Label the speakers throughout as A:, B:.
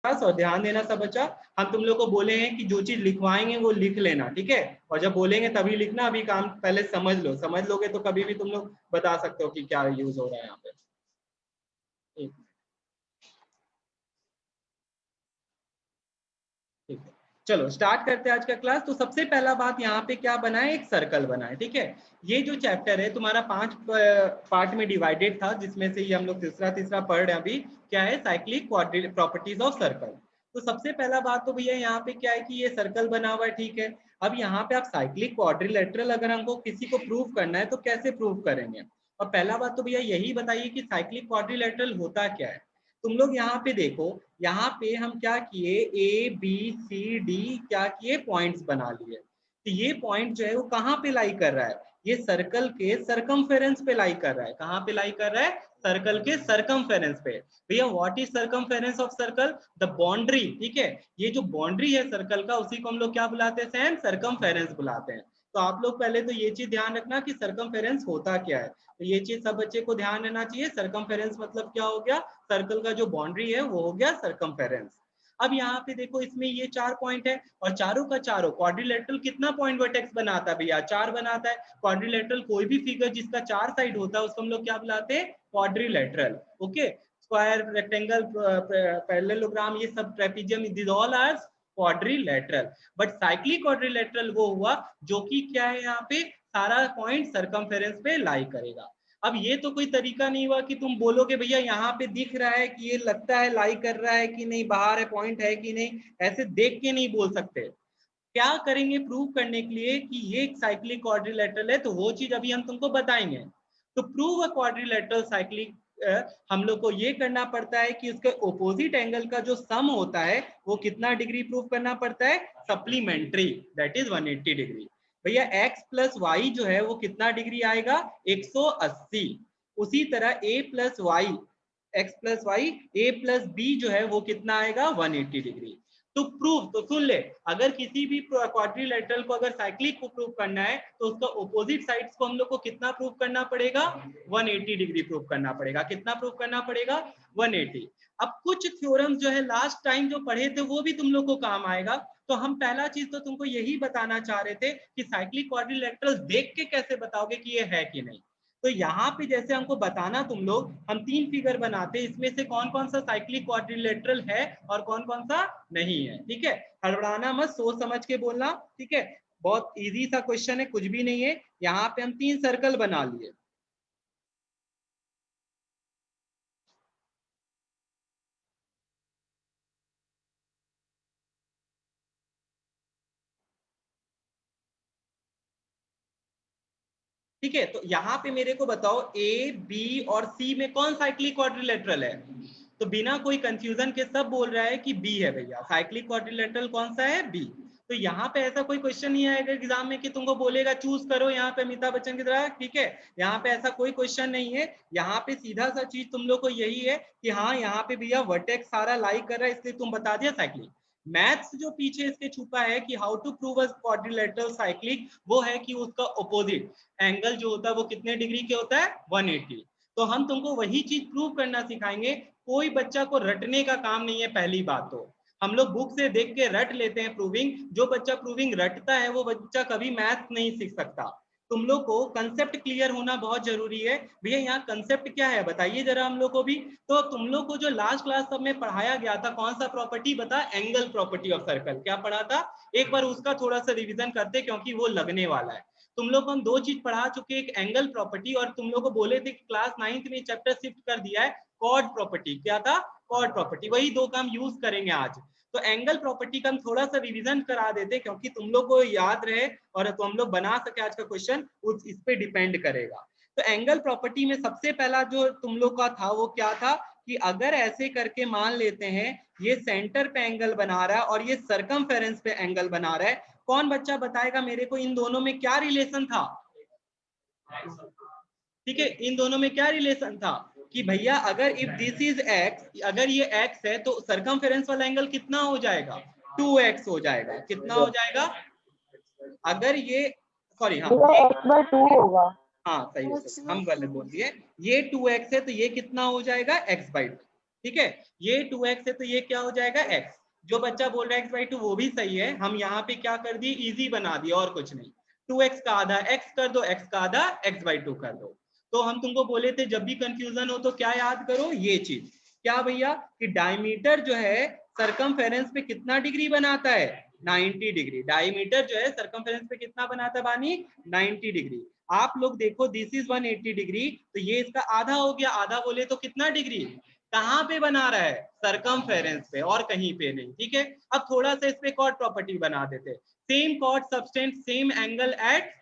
A: और ध्यान देना सब बच्चा, हम तुम लोग को बोले हैं कि जो चीज लिखवाएंगे वो लिख लेना, ठीक है, और जब बोलेंगे तभी लिखना, अभी काम पहले समझ लो, समझ लोगे तो कभी भी तुम लोग बता सकते हो कि क्या यूज हो रहा है यहाँ पे। ठीक ठीक है, चलो स्टार्ट करते हैं आज का क्लास। तो सबसे पहला बात यहाँ पे क्या बना है, एक सर्कल बना है, ठीक है। ये जो चैप्टर है तुम्हारा 5 पार्ट में डिवाइडेड था, जिसमें से ये हम लोग तीसरा तीसरा पढ़ रहे हैं अभी, क्या है, साइक्लिक प्रॉपर्टीज ऑफ सर्कल। तो सबसे पहला बात तो भैया यहाँ पे क्या है कि ये सर्कल बना हुआ है, ठीक है। अब यहाँ पे आप साइक्लिक क्वाड्रिलेटरल अगर हमको किसी को प्रूव करना है तो कैसे प्रूव करेंगे। और पहला बात तो भैया यही बताइए कि साइक्लिक क्वाड्रिलेटरल होता क्या है। तुम लोग यहाँ पे देखो, यहाँ पे हम क्या किए, ए बी सी डी क्या किए, पॉइंट्स बना लिए। तो ये पॉइंट जो है वो कहाँ पे लाई कर रहा है, ये सर्कल के सरकमफेरेंस पे लाई कर रहा है। कहाँ पे लाई कर रहा है, सर्कल के सरकमफेरेंस पे। भैया what is circumference of circle, the boundary, ठीक है। ये जो बाउंड्री है सर्कल का, उसी को हम लोग क्या बुलाते हैं, सैन सरकमफेरेंस बुलाते हैं। तो आप लोग पहले तो ये चीज ध्यान रखना कि सरकमफेरेंस होता क्या है। तो ये चीज सब बच्चे को ध्यान रहना चाहिए, सरकमफेरेंस मतलब क्या हो गया, सर्कल का जो बाउंड्री है वो हो गया सरकमफेरेंस। अब यहाँ पे देखो, इसमें ये 4 पॉइंट है और चारों का चारों क्वाड्रिलेटरल कितना पॉइंट वर्टेक्स बनाता है भैया, 4 बनाता है। क्वाड्रिलेटरल कोई भी फिगर जिसका 4 साइड होता है उसको हम लोग क्या बुलाते हैं, quadrilateral, okay. Square, rectangle, parallelogram, ये सब trapezium, this all are quadrilateral. But cyclic quadrilateral वो हुआ जो कि क्या है, यहाँ पे सारा पॉइंट सरकमफेरेंस पे लाई करेगा। अब ये तो कोई तरीका नहीं हुआ कि तुम बोलोगे भैया यहाँ पे दिख रहा है कि ये लगता है लाई कर रहा है कि नहीं, बाहर है पॉइंट है कि नहीं, ऐसे देख के नहीं बोल सकते। क्या करेंगे प्रूव करने के लिए कि ये एक साइक्लिक क्वाड्रिलेटरल है, तो वो चीज अभी हम तुमको बताएंगे। तो प्रूव अ क्वाड्रिलेटरल साइक्लिक, हम लोग को ये करना पड़ता है कि उसके ओपोजिट एंगल का जो सम होता है वो कितना डिग्री प्रूव करना पड़ता है, सप्लीमेंट्री, दैट इज 180 डिग्री। भैया x प्लस वाई जो है वो कितना डिग्री आएगा, 180। उसी तरह a plus Y, X plus Y, A plus B जो है वो कितना आएगा, 180 डिग्री। तो प्रूव, तो सुन ले, अगर किसी भी क्वाड्रिलेटरल को अगर साइक्लिक को प्रूव करना है तो उसका ऑपोजिट साइड्स को हम लोग को कितना प्रूव करना पड़ेगा, 180 डिग्री प्रूव करना पड़ेगा। कितना प्रूव करना पड़ेगा, 180। अब कुछ थ्योरम्स जो है लास्ट टाइम जो पढ़े थे वो भी तुम लोग को काम आएगा। तो हम पहला चीज तो तुमको यही बताना चाह रहे थे कि साइक्लिक क्वाड्रिलेटरल देख के कैसे बताओगे कि ये है कि नहीं। तो यहाँ पे जैसे हमको बताना तुम लोग, हम 3 फिगर बनाते हैं, इसमें से कौन कौन सा साइक्लिक क्वाड्रिलेटरल है और कौन कौन सा नहीं है, ठीक है। हड़बड़ाना मत, सोच समझ के बोलना, ठीक है। बहुत इजी सा क्वेश्चन है, कुछ भी नहीं है। यहाँ पे हम 3 सर्कल बना लिए। ठीक है, तो यहाँ पे मेरे को बताओ ए बी और सी में कौन साइक्लिक क्वाड्रिलेटरल है। तो बिना कोई कंफ्यूजन के सब बोल रहा है कि बी है भैया, साइक्लिक क्वाड्रिलेटरल कौन सा है, बी। तो यहाँ पे ऐसा कोई क्वेश्चन नहीं आएगा एग्जाम में कि तुमको बोलेगा चूज करो यहाँ पे अमिताभ बच्चन की तरह, ठीक है। यहाँ पे ऐसा कोई क्वेश्चन नहीं है। यहाँ पे सीधा सा चीज तुम लोग को यही है कि हाँ यहाँ पे भैया वर्टेक्स सारा लाई कर रहा है, इसलिए तुम बता दिया साइक्लिक। मैथ्स जो पीछे इसके छुपा है कि how to prove a quadrilateral cyclic, वो है कि उसका ऑपोजिट एंगल जो होता है वो कितने डिग्री के होता है, 180। तो हम तुमको वही चीज प्रूव करना सिखाएंगे। कोई बच्चा को रटने का काम नहीं है। पहली बात तो हम लोग बुक से देख के रट लेते हैं प्रूविंग, जो बच्चा प्रूविंग रटता है वो बच्चा कभी मैथ नहीं सीख सकता। तुम लोग को कंसेप्ट क्लियर होना बहुत जरूरी है। भैया यहाँ कंसेप्ट क्या है बताइए जरा हम लोग को भी। तो तुम लोग को जो लास्ट क्लास सब में पढ़ाया गया था, कौन सा प्रॉपर्टी बता, एंगल प्रॉपर्टी ऑफ सर्कल, क्या पढ़ा था, एक बार उसका थोड़ा सा रिवीजन करते क्योंकि वो लगने वाला है। तुम लोग को हम 2 चीज पढ़ा चुके, एक एंगल प्रॉपर्टी, और तुम लोग को बोले थे कि क्लास 9th में चैप्टर शिफ्ट कर दिया है कॉर्ड प्रॉपर्टी, क्या था, कॉर्ड प्रॉपर्टी, वही 2 का हम यूज करेंगे आज। तो एंगल प्रॉपर्टी का हम थोड़ा सा रिवीजन करा देते क्योंकि तुम लोग को याद रहे और तो हम लोग बना सके आज का क्वेश्चन, इस पे डिपेंड करेगा। तो एंगल प्रॉपर्टी में सबसे पहला जो तुम लोग का था वो क्या था कि अगर ऐसे करके मान लेते हैं ये सेंटर पे एंगल बना रहा है और ये सरकमफेरेंस पे एंगल बना रहा है, कौन बच्चा बताएगा मेरे को इन दोनों में क्या रिलेशन था। ठीक है, इन दोनों में क्या रिलेशन था कि भैया अगर इफ दिस इज एक्स, अगर ये एक्स है तो सरकमफेरेंस वाला एंगल कितना हो जाएगा, 2x हो जाएगा। कितना हो जाएगा, अगर ये, सॉरी, हाँ
B: x/2 होगा।
A: हाँ सही है, सही, हम गलत बोल दिए। ये 2x है तो ये कितना हो जाएगा, x/2। ठीक है, ये 2x है तो ये क्या हो जाएगा x। जो बच्चा बोल रहा है x/2 वो भी सही है, हम यहाँ पे क्या कर दिए, इजी बना दिया और कुछ नहीं। 2x का आधा x कर दो, x का आधा x/2 कर दो। तो हम तुमको बोले थे जब भी कंफ्यूजन हो तो क्या याद करो, ये चीज क्या भैया, कि डायमीटर जो है सरकमफेरेंस पे कितना डिग्री बनाता है, 90 डिग्री। डायमीटर जो है सरकमफेरेंस पे कितना बनाता है बानी, 90 डिग्री। आप लोग देखो दिस इज 180 डिग्री, तो ये इसका आधा हो गया, आधा बोले तो कितना डिग्री, कहां पे बना रहा है, सरकमफेरेंस पे और कहीं पे नहीं। ठीक है, अब थोड़ा सा इस पे कॉर्ड प्रॉपर्टी बना देते, same chord subtends same angle at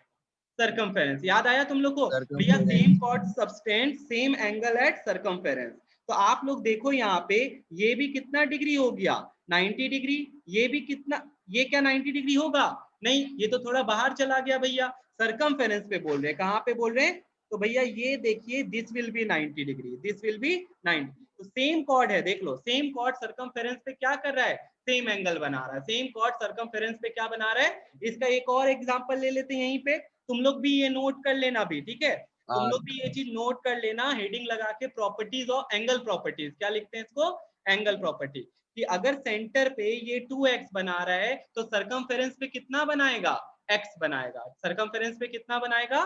A: circumference. याद आया तुम लोग को भैया, same chord subtends same angle at circumference. तो आप लोग देखो यहाँ पे ये भी कितना डिग्री हो गया, 90 डिग्री। ये भी कितना, ये क्या 90 डिग्री होगा, नहीं ये तो थोड़ा बाहर चला गया भैया, सरकमफेरेंस पे बोल रहे हैं, कहाँ पे बोल रहे हैं, तो भैया ये देखिए this will B 90 degree, this will B 90। तो सेम कॉर्ड है, देख लो सेम कॉर्ड सरकमफेरेंस पे क्या कर रहा है, सेम एंगल बना रहा है। सेम कॉर्ड सरकमफेरेंस पे क्या बना रहा है, इसका एक और एग्जांपल ले लेते हैं यहीं पे, तुम लोग भी ये नोट कर लेना भी, ठीक है, तुम लोग भी ये चीज नोट कर लेना, हेडिंग लगा के, प्रॉपर्टीज ऑफ एंगल प्रॉपर्टीज, क्या लिखते हैं इसको, एंगल प्रॉपर्टी, कि अगर सेंटर पे ये 2x बना रहा है तो सरकमफेरेंस पे कितना बनाएगा, x बनाएगा। सरकमफेरेंस पे कितना बनाएगा,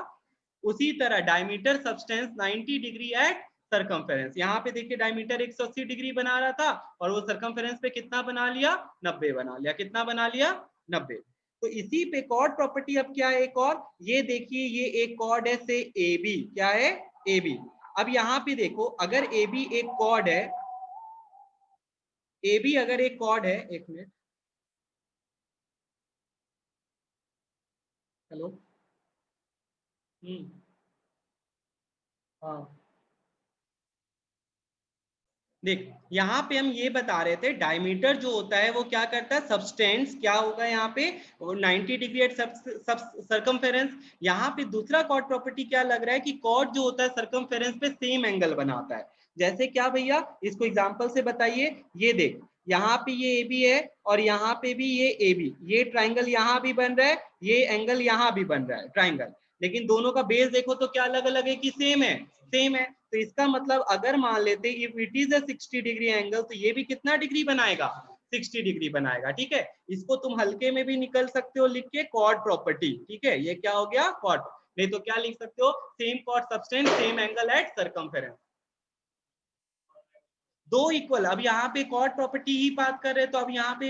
A: उसी तरह diameter substance 90 degree at circumference. यहाँ पे देखिए डायमीटर 180 डिग्री बना रहा था और वो सरकमफेरेंस पे कितना बना लिया, 90 बना लिया। कितना बना लिया, 90। तो इसी पे कॉर्ड प्रॉपर्टी अब क्या है एक और, ये देखिए ये एक कॉर्ड है से ए बी, क्या है, ए बी। अब यहाँ पे देखो अगर ए बी एक कॉर्ड है, ए बी अगर एक कॉर्ड है, एक मिनट, हेलो, हाँ देख, यहाँ पे हम ये बता रहे थे डायमीटर जो होता है वो क्या करता है, सबस्टेंस क्या होगा यहाँ पे, 90 डिग्री एट सरकमफेरेंस। यहाँ पे दूसरा कॉर्ड प्रॉपर्टी क्या लग रहा है कि कॉर्ड जो होता है सरकमफेरेंस पे सेम एंगल बनाता है। जैसे क्या भैया, इसको एग्जांपल से बताइए, ये देख यहाँ पे ये ए बी है और यहाँ पे भी ये ए बी, ये ट्राइंगल यहाँ भी बन रहा है, ये एंगल यहाँ भी बन रहा है ट्राइंगल, लेकिन दोनों का बेस देखो तो क्या अलग अलग है कि सेम है, सेम है। तो इसका मतलब अगर मान लेते if it is a 60 degree angle, तो ये भी कितना डिग्री बनाएगा, 60 डिग्री बनाएगा। ठीक है, इसको तुम हल्के में भी निकल सकते हो लिख के कॉर्ड प्रॉपर्टी। ठीक है, ये क्या हो गया, कॉर्ड। नहीं तो क्या लिख सकते हो, same chord subtends same angle at circumference. दो इक्वल, अब यहाँ पे कॉर्ड प्रॉपर्टी ही बात कर रहे हैं, तो अब यहाँ पे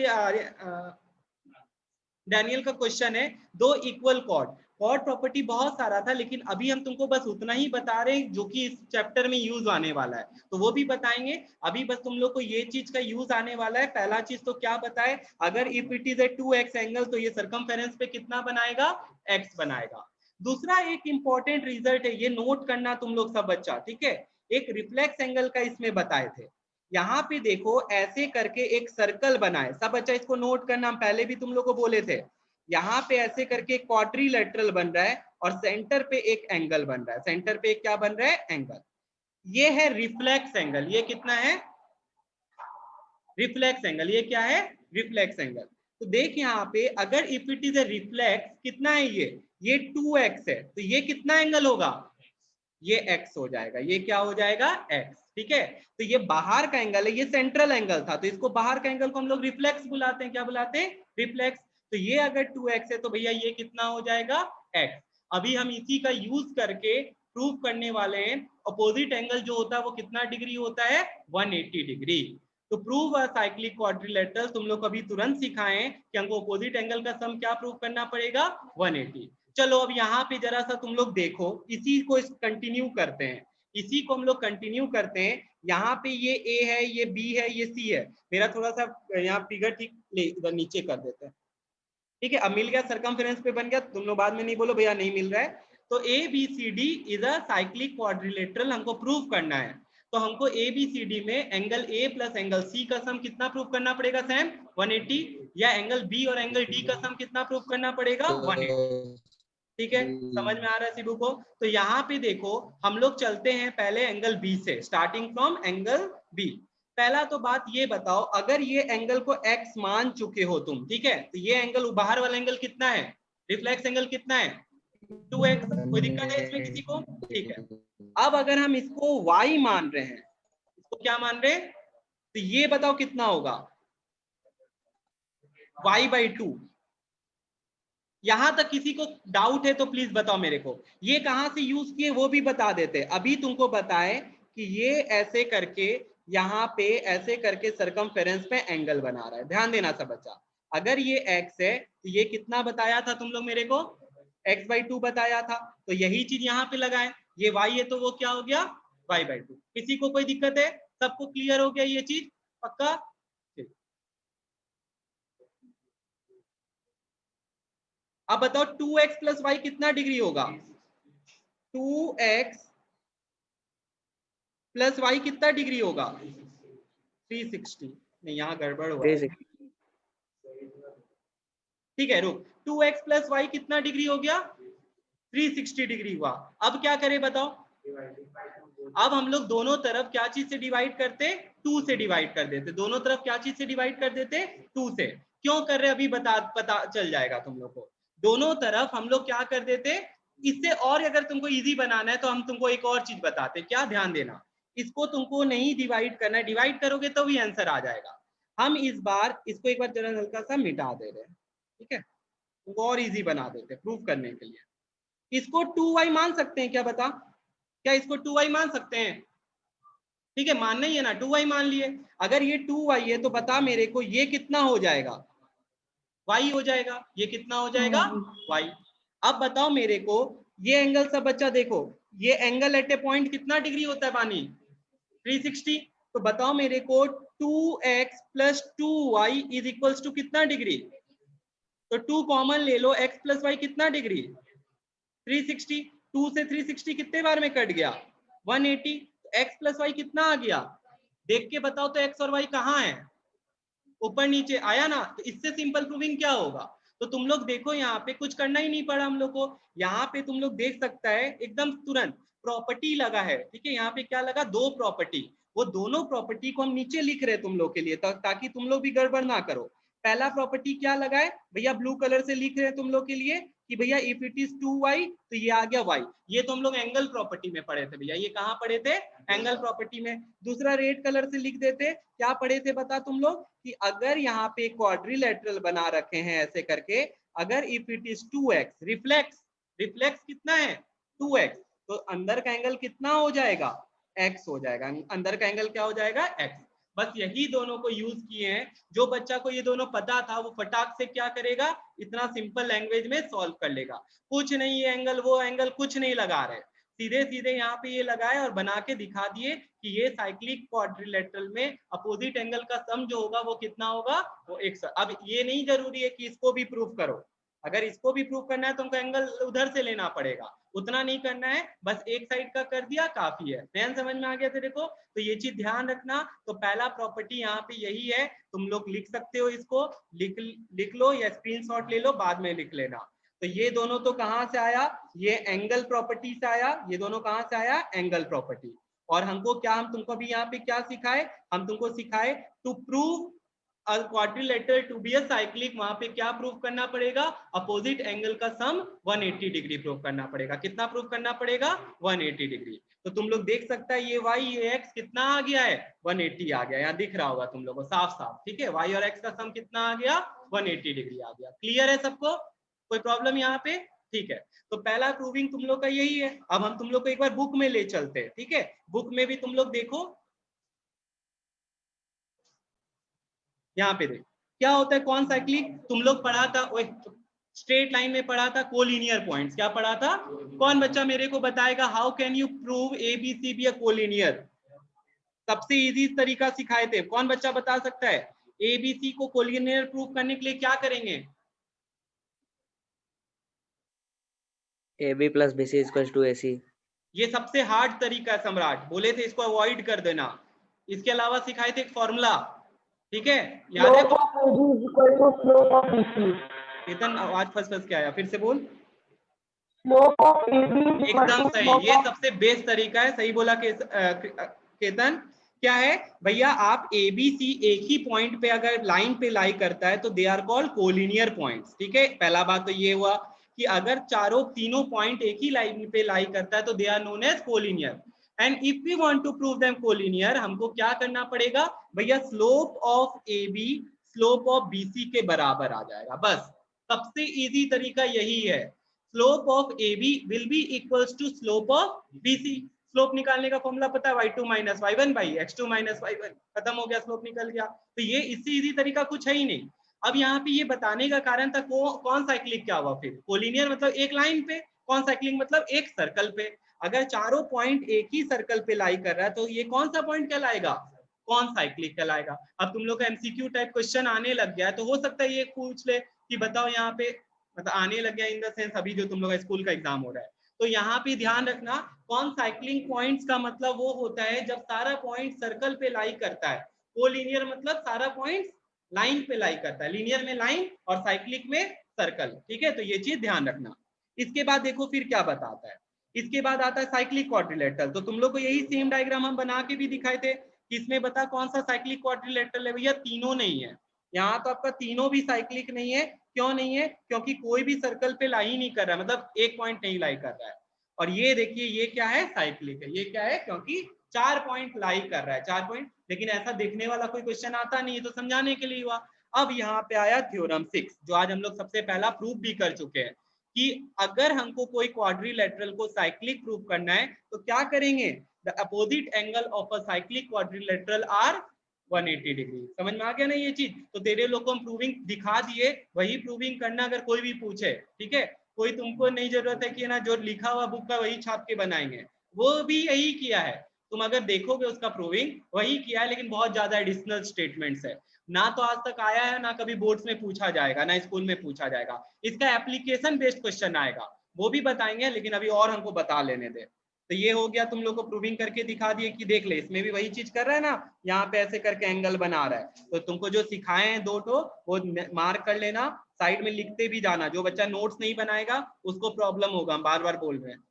A: डैनियल का क्वेश्चन है, दो इक्वल कॉर्ड, कॉर्ड प्रॉपर्टी बहुत सारा था लेकिन अभी हम तुमको बस उतना ही बता रहे हैं जो कि इस चैप्टर में यूज आने वाला है, तो वो भी बताएंगे। अभी बस तुम लोग को ये चीज का यूज आने वाला है। पहला चीज तो क्या बताए, अगर if it is A 2x angle तो ये सरकमफेरेंस पे कितना बनाएगा, x बनाएगा। दूसरा एक इंपॉर्टेंट रिजल्ट है, ये नोट करना तुम लोग सब बच्चा, ठीक है, एक रिफ्लेक्स एंगल का इसमें बताए थे। यहाँ पे देखो ऐसे करके एक सर्कल बनाए, सब बच्चा इसको नोट करना, हम पहले भी तुम लोग को बोले थे। यहाँ पे ऐसे करके क्वाड्रिलेटरल बन रहा है और सेंटर पे एक एंगल बन रहा है, सेंटर पे क्या बन रहा है, एंगल। ये है रिफ्लेक्स एंगल, ये कितना है, रिफ्लेक्स एंगल, ये क्या है, रिफ्लेक्स एंगल। तो देख यहाँ पे अगर if it is A reflex, कितना है ये 2x है, तो ये कितना एंगल होगा, ये x हो जाएगा, ये क्या हो जाएगा, x। ठीक है, तो ये बाहर का एंगल है, ये सेंट्रल एंगल था, तो इसको बाहर का एंगल को हम लोग रिफ्लेक्स बुलाते हैं, क्या बुलाते हैं, रिफ्लेक्स। तो ये अगर 2x है तो भैया ये कितना हो जाएगा, x। अभी हम इसी का यूज करके प्रूव करने वाले हैं, अपोजिट एंगल जो होता है वो कितना डिग्री होता है, 180 डिग्री। तो प्रूव अ साइक्लिक क्वाड्रिलेटरल, तुम लोग अभी तुरंत सिखाएं कि हमको अपोजिट एंगल का सम क्या प्रूव करना पड़ेगा, 180। चलो अब यहाँ पे जरा सा तुम लोग देखो, इसी को कंटिन्यू करते हैं, इसी को हम लोग कंटिन्यू करते हैं। यहाँ पे ये ए है, ये बी है, ये सी है। मेरा थोड़ा सा यहाँ फिगर ठीक ले इधर नीचे कर देते हैं। ठीक है, अब मिल गया, सरकमफेरेंस पे बन गया, तुम लोग बाद में नहीं बोलो भैया नहीं मिल रहा है। तो A B C D is a cyclic quadrilateral हमको प्रूव करना है। तो हमको ए बी सी डी में angle A plus angle C का सम कितना प्रूव करना पड़ेगा सैम, 180, या एंगल बी और एंगल डी का सम कितना प्रूव करना पड़ेगा, 180। ठीक है, समझ में आ रहा है सिबू को। तो यहाँ पे देखो हम लोग चलते हैं पहले एंगल बी से, स्टार्टिंग फ्रॉम एंगल बी। पहला तो बात ये बताओ, अगर ये एंगल को x मान चुके हो तुम, ठीक है, तो ये एंगल बाहर वाला एंगल कितना है, रिफ्लेक्स एंगल कितना है, 2x। कोई दिक्कत है इसमें किसी को, ठीक है। अब अगर हम इसको y मान रहे हैं, इसको क्या मान रहे हैं, तो ये बताओ कितना होगा, y/2। यहां तक किसी को डाउट है तो प्लीज बताओ मेरे को, ये कहां से यूज किए वो भी बता देते। अभी तुमको बताए कि ये ऐसे करके यहाँ पे ऐसे करके सरकमफेरेंस पे एंगल बना रहा है। ध्यान देना सब बच्चा, अगर ये x है तो ये कितना बताया था तुम लोग मेरे को, x/2 बताया था, तो यही चीज यहाँ पे लगाए। ये y है तो वो क्या हो गया, y/2। किसी को कोई दिक्कत है, सबको क्लियर हो गया ये चीज, पक्का? अब बताओ 2x + y कितना डिग्री होगा, 2x + y कितना डिग्री होगा, 360। नहीं यहाँ गड़बड़ हुआ है, ठीक है रुक, 2x + y कितना डिग्री हो गया, 360 डिग्री हुआ। अब क्या करें बताओ, अब हम लोग दोनों तरफ क्या चीज से डिवाइड करते, 2 से डिवाइड कर देते। दोनों तरफ क्या चीज से डिवाइड कर देते, 2 से। क्यों कर रहे अभी पता चल जाएगा तुम लोग को। दोनों तरफ हम लोग क्या कर देते, इससे और अगर तुमको इजी बनाना है तो हम तुमको एक और चीज बताते, क्या ध्यान देना, इसको तुमको नहीं डिवाइड करना है, डिवाइड करोगे तो भी आंसर आ जाएगा। हम इस बार इसको एक बार जरा हल्का सा मिटा दे रहे हैं, ठीक है, और इजी बना देते प्रूफ करने के लिए। इसको 2y मान सकते हैं क्या, बता, क्या इसको 2y मान सकते हैं, ठीक है मानना ही है ना, 2y मान लिए। अगर ये 2y है तो बता मेरे को ये कितना हो जाएगा, y हो जाएगा। ये कितना हो जाएगा, y। अब बताओ मेरे को ये एंगल सब बच्चा देखो, ये एंगल एट ए पॉइंट कितना डिग्री होता है पानी, 360। तो बताओ मेरे को 2x + 2y = कितना डिग्री, तो 2 कॉमन ले लो, x + y कितना डिग्री, 360। 2 से 360 कितने बार में कट गया, 180। x + y कितना आ गया, देख के बताओ तो x और y कहाँ है, ऊपर नीचे आया ना। तो इससे सिंपल प्रूविंग क्या होगा, तो तुम लोग देखो यहाँ पे कुछ करना ही नहीं पड़ा हम लोग को। यहाँ पे तुम लोग देख सकता है एकदम तुरंत प्रॉपर्टी लगा है, ठीक है, यहाँ पे क्या लगा, 2 प्रॉपर्टी। वो दोनों प्रॉपर्टी को हम नीचे लिख रहे हैं तुम लोग के लिए, ताकि तुम लोग भी गड़बड़ ना करो। पहला प्रॉपर्टी क्या लगा है भैया, ब्लू कलर से लिख रहे हैं तुम लोग के लिए कि भैया इफ इट इज 2y तो ये आ गया y। ये तो हम लोग एंगल प्रॉपर्टी में पढ़े थे भैया, ये कहाँ पढ़े थे, एंगल प्रॉपर्टी में। दूसरा रेड कलर से लिख देते, क्या पढ़े थे बता तुम लोग, कि अगर यहाँ पे क्वाड्रिलेटरल बना रखे हैं ऐसे करके, अगर if it is 2x, reflex, reflex कितना है 2x, तो अंदर का एंगल कितना हो जाएगा, x हो जाएगा। अंदर का एंगल क्या हो जाएगा, x। बस यही दोनों को यूज किए हैं। जो बच्चा को ये दोनों पता था वो फटाक से क्या करेगा, इतना सिंपल लैंग्वेज में सॉल्व कर लेगा। कुछ नहीं ये एंगल वो एंगल कुछ नहीं लगा रहे, सीधे सीधे यहाँ पे ये लगाए और बना के दिखा दिए कि ये साइक्लिक क्वाड्रिलेटरल में अपोजिट एंगल का सम जो होगा वो कितना होगा, वो 100। अब ये नहीं जरूरी है कि इसको भी प्रूफ करो, अगर इसको भी प्रूफ करना है तो उनको एंगल उधर से लेना पड़ेगा, उतना नहीं करना है, बस एक साइड का कर दिया काफी है। ध्यान समझ में आ गया तेरे को, तो ये चीज ध्यान रखना। तो पहला प्रॉपर्टी यहाँ पे यही है, तुम लोग लिख सकते हो, इसको लिख लो या स्क्रीनशॉट ले लो, बाद में लिख लेना। तो ये दोनों तो कहां से आया, ये एंगल प्रॉपर्टी से आया, ये दोनों कहां से आया, एंगल प्रॉपर्टी। और हमको क्या, हम तुमको भी यहाँ पे क्या सिखाए, हम तुमको सिखाए to prove quadrilateral to be a cyclic, वहां पे क्या प्रूव करना पड़ेगा, अपोजिट एंगल का सम 180 डिग्री प्रूव करना पड़ेगा। कितना प्रूव करना पड़ेगा, 180 डिग्री। तो तुम लोग देख सकता है ये y ये x कितना आ गया है, 180 आ गया, यहाँ दिख रहा होगा तुम लोग को साफ साफ, ठीक है, y और x का सम कितना आ गया, 180 डिग्री आ गया। क्लियर है सबको, कोई प्रॉब्लम यहाँ पे, ठीक है। तो पहला प्रूविंग तुम लोग का यही है। अब हम तुम लोग को एक बार बुक में ले चलते हैं, ठीक है, बुक में भी तुम लोग देखो, यहाँ पे देख क्या होता है, कौन साइक्लिक तुम लोग पढ़ा था, स्ट्रेट लाइन में पढ़ा था, कोलिनियर पॉइंट्स, क्या पढ़ा था, कौन बच्चा मेरे को बताएगा, how can you prove ABC be a collinear, सबसे इजी तरीका सिखाए थे, कौन बच्चा बता सकता है, ABC को कोलिनियर प्रूव करने के लिए क्या करेंगे,
B: AB + BC = AC।
A: ये सबसे हार्ड तरीका है सम्राट, बोले थे इसको अवॉइड कर देना। इसके अलावा सिखाए थे एक फॉर्मूला, ठीक है, याद है, चेतन आवाज फंस के आया, फिर से बोल, एकदम सही, ये सबसे बेस्ट तरीका है, सही बोला केतन। क्या है भैया, आप ABC एक ही पॉइंट पे अगर लाइन पे लाई करता है तो they are called collinear points, ठीक है। पहला बात तो ये हुआ कि अगर तीनों पॉइंट एक ही लाइन पे लाई करता है तो they are known as collinear. And if we want to prove them collinear, हमको क्या करना पड़ेगा भैया, slope of A B slope of B C के बराबर आ जाएगा। बस सबसे इजी तरीका यही है, slope of A B will be equals to slope of B C. Slope निकालने का फॉर्मूला पता है, y2 minus y1 by x2 minus y1, खत्म हो गया, स्लोप निकल गया। तो ये इससे इजी तरीका कुछ है ही नहीं। अब यहाँ पे ये बताने का कारण था कौन साइक्लिक क्या हुआ, फिर कोलिनियर मतलब एक लाइन पे, कौन साइक्लिक मतलब एक सर्कल पे। अगर चारों पॉइंट एक ही सर्कल पे लाई कर रहा है तो ये कौन सा पॉइंट कहलाएगा, कौन साइक्लिक कहलाएगा। अब तुम लोग का एमसीक्यू टाइप क्वेश्चन आने लग गया है तो हो सकता है ये पूछ ले कि बताओ यहाँ पे, मतलब आने लग गया इन द सेंस अभी जो तुम लोग का स्कूल का एग्जाम हो रहा है, तो यहाँ पे ध्यान रखना कौन साइक्लिंग पॉइंट्स का मतलब वो होता है जब सारा पॉइंट सर्कल पे लाई करता है। कोलिनियर मतलब सारा पॉइंट लाइन पे लाई करता है, लीनियर में लाइन और साइक्लिक में सर्कल, ठीक है, तो ये चीज ध्यान रखना। इसके बाद देखो फिर क्या बताता है, इसके बाद आता है साइक्लिक क्वाड्रिलेटरल। तो तुम लोग को यही सेम डायग्राम हम बना के भी दिखाए थे कि इसमें बता कौन सा साइक्लिक क्वाड्रिलेटरल है भैया, तीनों नहीं है। यहाँ तो आपका तीनों भी साइक्लिक नहीं है, क्यों नहीं है, क्योंकि कोई भी सर्कल पे लाई नहीं कर रहा है, मतलब एक पॉइंट नहीं लाई कर रहा है। और ये देखिए ये क्या है, साइक्लिक है। ये क्या है, क्योंकि 4 पॉइंट लाई कर रहा है, 4 पॉइंट, लेकिन ऐसा देखने वाला कोई क्वेश्चन आता नहीं है, तो समझाने के लिए हुआ। अब यहाँ पे आया थ्योरम 6, जो आज हम लोग सबसे पहला प्रूफ भी कर चुके हैं कि अगर हमको कोई क्वाड्रिलेटरल को साइक्लिक प्रूफ करना है तो क्या करेंगे, the opposite angle of a cyclic quadrilateral are 180 degree. समझ में आ गया ना ये चीज। तो तेरे लोग को हम प्रूविंग दिखा दिए, वही प्रूविंग करना अगर कोई भी पूछे, ठीक है। कोई तुमको नहीं जरूरत है कि ना जो लिखा हुआ बुक का वही छाप के बनाएंगे, वो भी यही किया है। तुम अगर देखोगे उसका प्रूविंग वही किया है, लेकिन बहुत ज्यादा एडिशनल स्टेटमेंट्स है। ना तो आज तक आया है, ना कभी बोर्ड्स में पूछा जाएगा, ना स्कूल में पूछा जाएगा। इसका एप्लीकेशन बेस्ड क्वेश्चन आएगा, वो भी बताएंगे, लेकिन अभी और हमको बता लेने दे। तो ये हो गया, तुम लोग को प्रूविंग करके दिखा दिए कि देख ले इसमें भी वही चीज कर रहा है ना, यहाँ पे ऐसे करके एंगल बना रहा है। तो तुमको जो सिखाए हैं दो ठो वो मार्क कर लेना, साइड में लिखते भी जाना। जो बच्चा नोट्स नहीं बनाएगा उसको प्रॉब्लम होगा, हम बार बार बोल रहे हैं।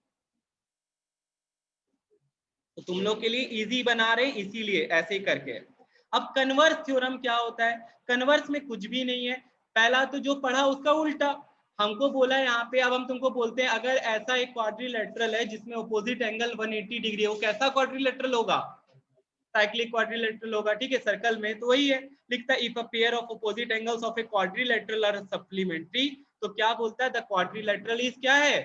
A: तो तुम लोग के लिए इजी बना रहे इसीलिए ऐसे ही करके। अब कन्वर्स थ्योरम क्या होता है, कन्वर्स में कुछ भी नहीं है। पहला तो जो पढ़ा उसका उल्टा हमको बोला है यहाँ पे। अब हम तुमको बोलते हैं अगर ऐसा एक क्वाड्रिलेटरल है जिसमें अपोजिट एंगल 180 डिग्री है, वो कैसा क्वाड्रिलेटरल होगा, साइक्लिक क्वाड्रिलेटरल होगा, ठीक है। सर्कल में तो वही है, लिखता है if a pair of opposite angles of a quadrilateral are supplementary, तो क्या बोलता है, द क्वाड्रिलेटरल इज क्या है,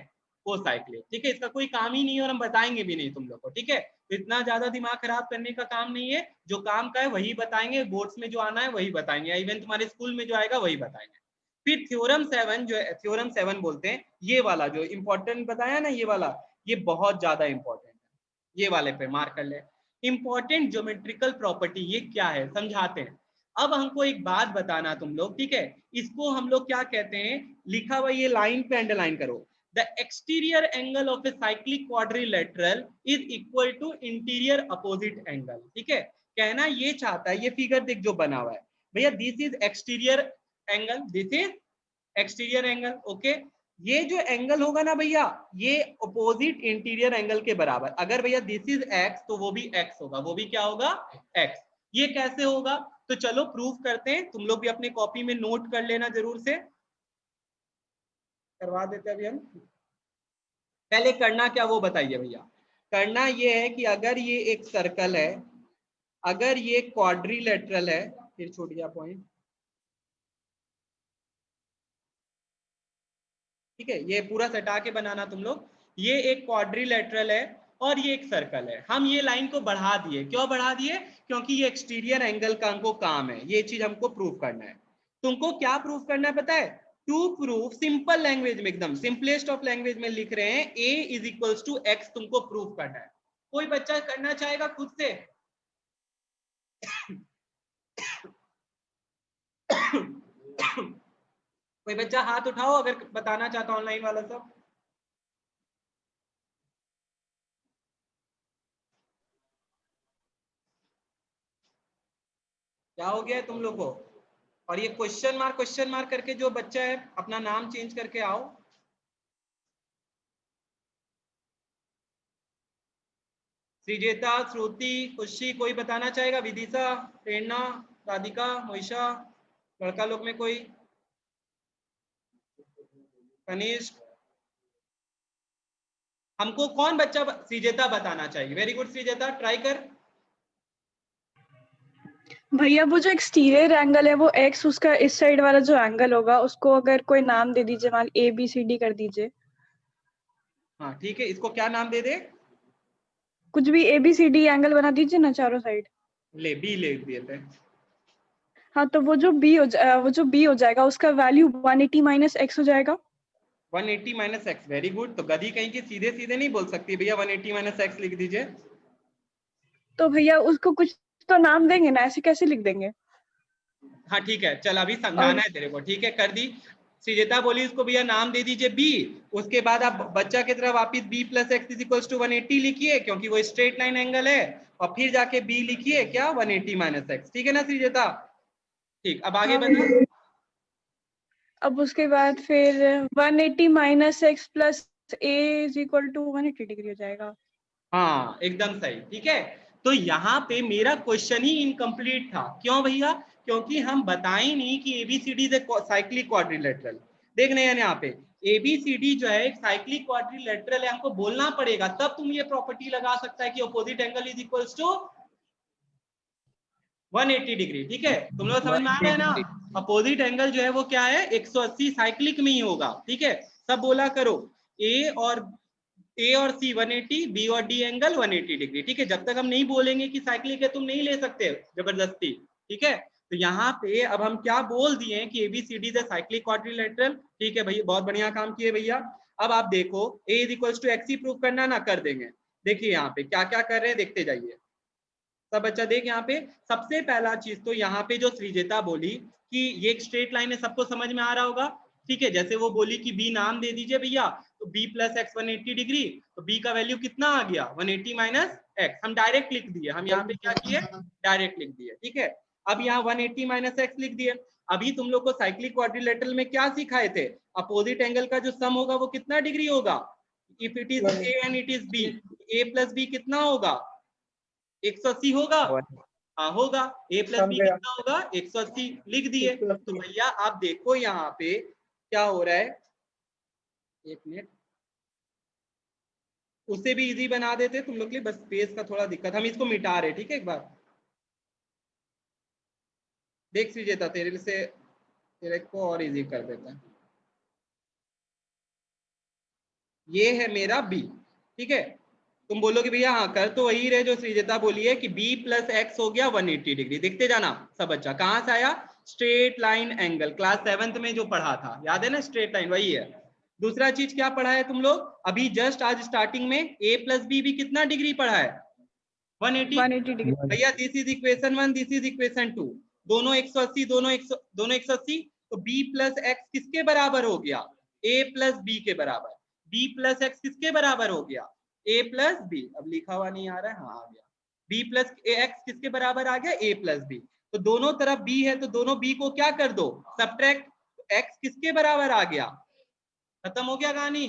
A: वो साइक्लिक, ठीक है। इसका कोई काम ही नहीं है और हम बताएंगे भी नहीं तुम लोग को, ठीक है। तो इतना ज्यादा दिमाग खराब करने का काम नहीं है, जो काम का है वही बताएंगे, बोर्ड्स में जो आना है वही बताएंगे, इवन तुम्हारे स्कूल में जो आएगा वही बताएंगे। फिर थ्योरम 7 जो है, थ्योरम 7 बोलते हैं, ये वाला जो इंपॉर्टेंट बताया ना, ये वाला, ये बहुत ज्यादा इंपॉर्टेंट है, ये वाले पे मार्क कर ले। इंपॉर्टेंट ज्योमेट्रिकल प्रॉपर्टी, ये क्या है समझाते हैं। अब हमको एक बात बताना तुम लोग, ठीक है, इसको हम लोग क्या कहते हैं, लिखा हुआ ये लाइन पे अंडरलाइन करो, the exterior angle of A cyclic quadrilateral is equal to interior opposite angle, ठीक है। कहना ये चाहता है, ये फिगर देख जो बना हुआ है भैया, this is exterior angle, this is exterior angle, okay. ये जो एंगल होगा ना भैया, ये अपोजिट इंटीरियर एंगल के बराबर। अगर भैया दिस इज एक्स तो वो भी एक्स होगा, वो भी क्या होगा, एक्स। ये कैसे होगा, तो चलो प्रूफ करते हैं, तुम लोग भी अपने कॉपी में नोट कर लेना जरूर से, करवा देते अभी हम। पहले करना क्या वो बताइए भैया। करना ये है कि अगर ये एक सर्कल है, अगर ये क्वाड्रिलेटरल है, फिर छूट गया पॉइंट, ठीक है, ये पूरा सटा के बनाना तुम लोग। ये एक क्वाड्रिलेटरल है और ये एक सर्कल है। हम ये लाइन को बढ़ा दिए, क्यों बढ़ा दिए, क्योंकि ये एक्सटीरियर एंगल का हमको काम है, ये चीज हमको प्रूव करना है। तुमको क्या प्रूव करना है पता है, टू प्रूव, सिंपल लैंग्वेज में, एकदम सिंपलेस्ट ऑफ लैंग्वेज में लिख रहे हैं, a is equals to X, तुमको प्रूव करना है। कोई बच्चा करना चाहेगा खुद से कोई बच्चा हाथ उठाओ अगर बताना चाहता, ऑनलाइन वाला सब। क्या हो गया है तुम लोग को। और ये क्वेश्चन मार्क करके जो बच्चा है अपना नाम चेंज करके आओ। श्रीजेता, श्रुति, खुशी, कोई बताना चाहेगा, विदिशा, प्रेरणा, राधिका, मोहिशा, लड़का लोग में कोई, कनिष्क, हमको कौन बच्चा श्रीजेता बताना चाहिए? वेरी गुड श्रीजेता, ट्राई कर।
B: भैया वो जो एक्सटीरियर एंगल है वो एक्स, उसका इस साइड वाला जो एंगल होगा उसको अगर कोई नाम दे दीजिए, मान ABCD कर दीजिए।
A: हाँ ठीक है, इसको क्या नाम दे दे?
B: कुछ भी ABCD एंगल बना दीजिए ना चारों साइड।
A: ले बी ले दिए थे।
B: हाँ तो वो जो B हो जाएगा उसका वैल्यू 180 माइनस एक्स हो जाएगा।
A: 180 माइनस एक्स, वेरी गुड। तो गधी कहीं की सीधे सीधे नहीं बोल सकती भैया, 180 माइनस एक्स लिख दीजिए।
B: तो भैया उसको कुछ तो नाम देंगे ना, ऐसे कैसे लिख देंगे?
A: हाँ ठीक है, चल अभी
B: और
A: समझाना है तेरे को, ठीक है कर दी। श्रीजेता बोली इसको भैया नाम दे दीजिए बी, उसके बाद आप बच्चा की तरफ वापिस B plus X is equal to 180 लिखिए, क्योंकि वो स्ट्रेट लाइन एंगल है, और फिर जाके बी लिखिए क्या, 180 माइनस एक्स। ठीक है ना श्रीजेता? ठीक, अब आगे
B: हाँ
A: बता।
B: भैया, अब उसके बाद फिर 180 minus X plus A is equal to 180 degree हो जाएगा।
A: हाँ एकदम सही, ठीक है। तो यहाँ पे मेरा क्वेश्चन ही इनकम्प्लीट था, क्यों भैया? क्योंकि हम बताएं नहीं कि एबीसीडी साइक्लिक क्वाड्रिलेटरल। देख रहे हैं यहाँ पे, एबीसीडी जो है एक साइक्लिक क्वाड्रिलेटरल है, हमको बोलना पड़ेगा, तब तुम ये प्रॉपर्टी लगा सकता है कि opposite angle is equals to 180 degree. ठीक है, तुम लोग समझ में आ रहा है ना? अपोजिट एंगल जो है वो क्या है, 180 साइक्लिक में ही होगा। ठीक है, सब बोला करो, ए और सी 180, बी और डी एंगल 180 डिग्री। ठीक है, जब तक हम नहीं बोलेंगे कि साइक्लिक है तुम नहीं ले सकते जबरदस्ती। ठीक है, तो यहाँ पे अब हम क्या बोल दिए हैं कि एबीसीडी द साइक्लिक क्वाड्रिलेटरल। ठीक है भैया, बहुत बढ़िया काम किए भैया। अब आप देखो A is equals to x ही प्रूव करना ना, कर देंगे। देखिए यहाँ पे क्या क्या कर रहे हैं, देखते जाइए सब बच्चा। देख यहाँ पे सबसे पहला चीज तो यहाँ पे जो श्रीजेता बोली कि ये एक स्ट्रेट लाइन है, सबको समझ में आ रहा होगा। ठीक है, जैसे वो बोली कि बी नाम दे दीजिए भैया, तो बी प्लस एक्स 180 डिग्री, तो बी का वैल्यू कितना आ गया, 180 माइनस एक्स। हम डायरेक्ट लिख दिए, हम यहाँ पे क्या किए, डायरेक्ट लिख दिए। ठीक है, अब यहाँ 180 माइनस एक्स लिख दिए। अभी तुम लोग को साइक्लिक क्वाड्रिलेटरल में क्या सिखाए थे, अपोजिट एंगल का जो सम होगा वो कितना डिग्री होगा, if it is A and it is B, A plus B कितना होगा, 180 होगा। हाँ होगा, ए प्लस बी कितना होगा, 180 लिख दिए। तो भैया आप देखो यहाँ पे क्या हो रहा है, एक मिनट, उसे भी इजी बना देते तुम लोग के लिए, बस स्पेस का थोड़ा दिक्कत, हम इसको मिटा रहे। ठीक है, एक बार देख श्रीजेता, तेरे से तेरे को और इजी कर देता है। ये है मेरा बी। ठीक है, तुम बोलोगे भैया हाँ कर तो वही रहे जो श्रीजेता बोली है कि b प्लस एक्स हो गया 180 डिग्री। देखते जाना सब बच्चा, कहां से आया, straight line angle, class 7th में जो पढ़ा था, याद है ना, स्ट्रेट लाइन वही है। दूसरा चीज क्या पढ़ा है तुम लोग अभी जस्ट आज स्टार्टिंग में, a प्लस बी भी कितना डिग्री पढ़ा है, 180।
B: 180 डिग्री।
A: भैया this is equation 1, this is equation 2, दोनों 180, दोनों 180, तो b प्लस एक्स किसके बराबर हो गया, a प्लस बी के बराबर। b प्लस एक्स किसके बराबर हो गया, a प्लस बी। अब लिखा हुआ नहीं आ रहा है, हाँ आ गया, b प्लस एक्स किसके बराबर आ गया, a प्लस बी। तो दोनों तरफ b है तो दोनों b को क्या कर दो, सब्ट्रैक्ट, x किसके बराबर आ गया, खत्म हो गया कहानी।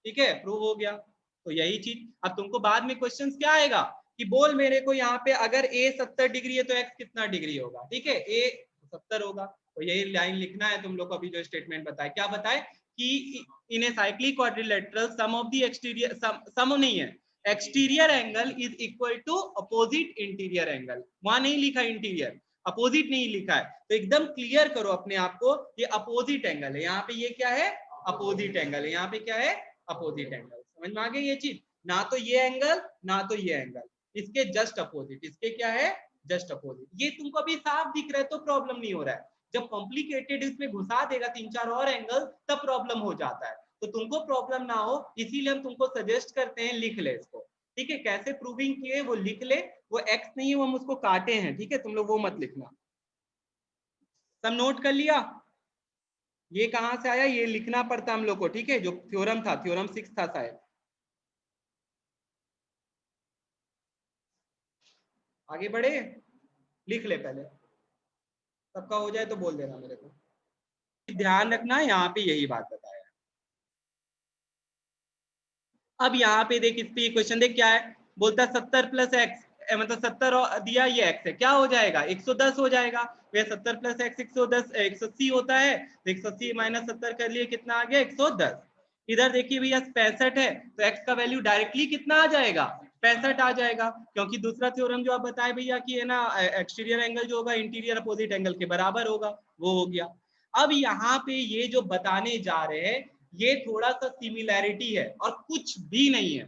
A: ठीक है, प्रूव हो गया। तो यही चीज अब तुमको बाद में क्वेश्चन क्या आएगा कि बोल मेरे को यहाँ पे अगर a 70 डिग्री है तो x कितना डिग्री होगा। ठीक है, a 70 होगा, तो यही लाइन लिखना है तुम लोग को। अभी जो स्टेटमेंट बताए, क्या बताए कि in a cyclic quadrilateral sum of the exterior, sum नहीं है, exterior angle is equal to opposite interior angle. वहां नहीं लिखा इंटीरियर, अपोजिट नहीं लिखा है, तो एकदम क्लियर करो अपने आप को, ये अपोजिट एंगल है। यहाँ पे ये क्या है, अपोजिट एंगल है। यहाँ पे क्या है, अपोजिट एंगल। समझ में आ गई ये चीज, ना तो ये एंगल ना तो ये एंगल, इसके जस्ट अपोजिट, इसके क्या है, जस्ट अपोजिट। ये तुमको अभी साफ दिख रहा है तो प्रॉब्लम नहीं हो रहा है, जब कॉम्प्लिकेटेड इसमें घुसा देगा 3-4 और एंगल तब प्रॉब्लम हो जाता है। तो तुमको प्रॉब्लम ना हो इसीलिए हम तुमको सजेस्ट करते हैं लिख ले इसको। ठीक है, कैसे प्रूविंग किए वो लिख ले, वो एक्स नहीं है वो हम उसको काटे हैं। ठीक है, तुम लोग वो मत लिखना। सब नोट कर लिया, ये कहां से आया, ये लिखना पड़ता हम लोग को। ठीक है, जो थ्योरम था, थ्योरम 6 था शायद। आगे बढ़े, लिख ले पहले, सबका हो जाए तो बोल देना मेरे को। ध्यान रखना यहाँ पे यही बात बताया। अब यहाँ पे देख, इस पे क्वेश्चन देख क्या है, बोलता 70 प्लस एक्स, मतलब 70 दिया, ये एक्स है, क्या हो जाएगा 110 हो जाएगा। वे 70 प्लस एक्स 110, 180 होता है, तो 180 माइनस 70 कर लिए कितना आ गया 110। इधर देखिए भैया 65 है तो x का वैल्यू डायरेक्टली कितना आ जाएगा, 65 आ जाएगा, क्योंकि दूसरा थ्योरम जो आप बताए भैया कि है ना एक्सटीरियर एंगल जो होगा इंटीरियर अपोजिट एंगल के बराबर होगा, वो हो गया। अब यहाँ पे ये जो बताने जा रहे हैं ये थोड़ा सा सिमिलैरिटी है और कुछ भी नहीं है।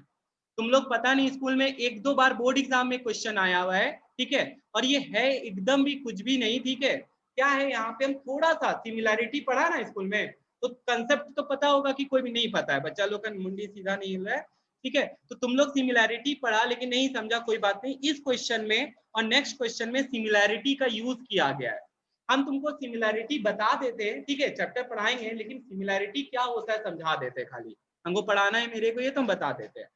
A: तुम लोग पता नहीं स्कूल में एक दो बार बोर्ड एग्जाम में क्वेश्चन आया हुआ है, ठीक है, और ये है एकदम भी कुछ भी नहीं, ठीक है। क्या है यहाँ पे, हम थोड़ा सा सिमिलैरिटी पढ़ा ना स्कूल में, तो कंसेप्ट तो पता होगा कि कोई भी नहीं पता है, बच्चा लोग का मुंडी सीधा नहीं हिल रहा है, ठीक है। तो तुम लोग सिमिलैरिटी पढ़ा लेकिन नहीं समझा, कोई बात नहीं, इस क्वेश्चन में और नेक्स्ट क्वेश्चन में सिमिलैरिटी का यूज किया गया है। हम तुमको सिमिलैरिटी बता देते हैं, ठीक है, चैप्टर पढ़ाएंगे लेकिन सिमिलैरिटी क्या होता है समझा देते हैं, खाली हमको पढ़ाना है मेरे को ये तो हम बता देते हैं।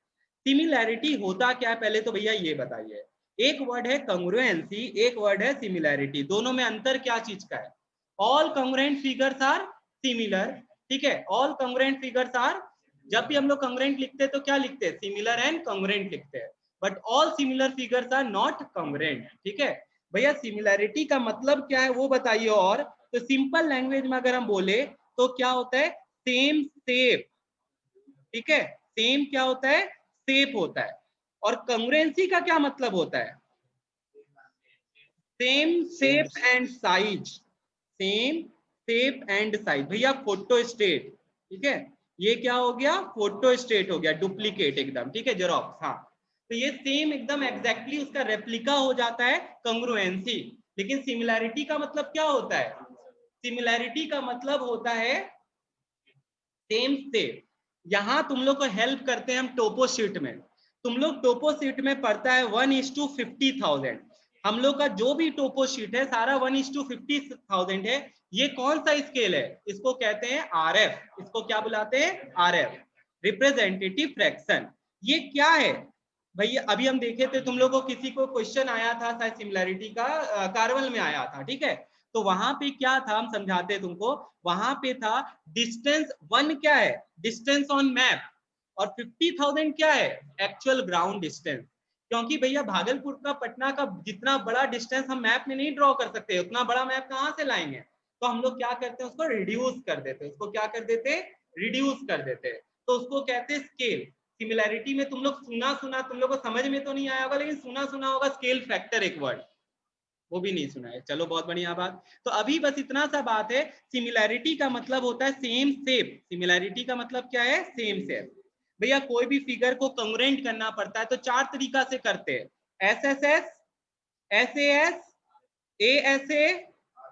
A: सिमिलैरिटी होता क्या है पहले तो भैया ये बताइए। एक वर्ड है कंग्रुएंसी, एक वर्ड है सिमिलैरिटी, दोनों में अंतर क्या चीज का है। All congruent figures are similar, ठीक है, ऑल कंग्रुएंट फिगर्स आर, जब भी हम लोग कंग्रुएंट लिखते हैं तो क्या लिखते हैं, सिमिलर एंड कंग्रुएंट लिखते हैं, but all similar figures are not congruent, ठीक है। भैया सिमिलैरिटी का मतलब क्या है वो बताइए, और तो सिंपल लैंग्वेज में अगर हम बोले तो क्या होता है, सेम शेप, ठीक है, सेम क्या होता है, शेप होता है। और कंग्रुएंसी का क्या मतलब होता है, same shape and size, same shape and size. भैया फोटो स्टेट, ठीक है, ये क्या हो गया, फोटो स्टेट हो गया, डुप्लीकेट एकदम, ठीक है, जेरॉक्स, हाँ। तो ये सेम एकदम एग्जैक्टली उसका रेप्लिका हो जाता है कंग्रुएंसी। लेकिन सिमिलैरिटी का मतलब क्या होता है, सिमिलैरिटी का मतलब होता है सेम शेप। यहां तुम लोग को हेल्प करते हैं हम टोपो शीट में, तुम लोग टोपो शीट में पढ़ता है 1:50,000, हम लोग का जो भी टोपो शीट है सारा 1:50,000 है। ये कौन सा स्केल है, इसको कहते हैं आरएफ, इसको क्या बुलाते हैं, आरएफ, रिप्रेजेंटेटिव फ्रैक्शन। ये क्या है भैया, अभी हम देखे थे तुम लोगों को किसी को क्वेश्चन आया था शायद सिमिलैरिटी का, कार्बन में आया था, ठीक है। तो वहां पे क्या था, हम समझाते हैं तुमको, वहां पे था डिस्टेंस 1 क्या है, डिस्टेंस ऑन मैप, और 50,000 क्या है, एक्चुअल ग्राउंड डिस्टेंस। क्योंकि भैया भागलपुर का पटना का जितना बड़ा डिस्टेंस हम मैप में नहीं ड्रॉ कर सकते, उतना बड़ा मैप कहाँ से लाएंगे, तो हम लोग क्या करते हैं, उसको रिड्यूस कर देते हैं, उसको क्या कर देते हैं, रिड्यूस कर देते हैं, तो उसको कहते हैं स्केल। सिमिलैरिटी में तुम लोग सुना सुना, तुम लोग को समझ में तो नहीं आया होगा लेकिन सुना सुना होगा स्केल फैक्टर एक वर्ड, वो भी नहीं सुना है, चलो बहुत बढ़िया बात। तो अभी बस इतना सा बात है, सिमिलैरिटी का मतलब होता है सेम शेप, सिमिलैरिटी का मतलब क्या है, सेम शेप। भैया कोई भी फिगर को कंग्रुएंट करना पड़ता है तो चार तरीका से करते हैं, एसएसएस, एसएएस, एएसए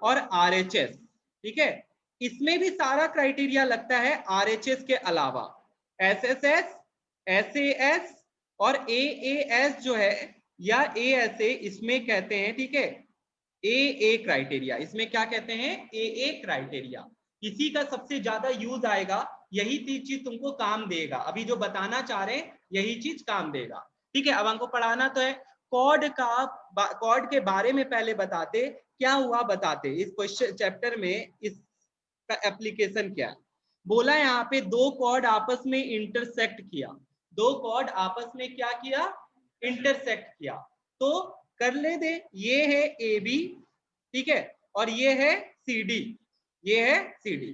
A: और आरएचएस, ठीक है। इसमें भी सारा क्राइटेरिया लगता है आरएचएस के अलावा, एसएसएस, एसएएस और एएएस जो है या एएसए, इसमें कहते हैं, ठीक है, ए क्राइटेरिया, इसमें क्या कहते हैं, ए क्राइटेरिया। इसी का सबसे ज्यादा यूज आएगा, यही चीज तुमको काम देगा, अभी जो बताना चाह रहे हैं यही चीज काम देगा, ठीक है। अब हमको पढ़ाना तो है कॉर्ड का, कॉर्ड के बारे में पहले बताते क्या हुआ, बताते इस क्वेश्चन चैप्टर में इसका एप्लीकेशन क्या है। बोला यहाँ पे दो कॉर्ड आपस में इंटरसेक्ट किया, दो कॉर्ड आपस में क्या किया, इंटरसेक्ट किया, तो कर ले दे, ये है ए बी, ठीक है, और ये है सी डी, ये है सी डी,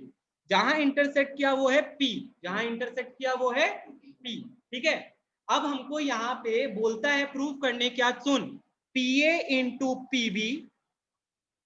A: जहां इंटरसेक्ट किया वो है पी, जहां इंटरसेक्ट किया वो है पी, ठीक है। अब हमको यहाँ पे बोलता है प्रूफ करने क्या, सुन, P A into P B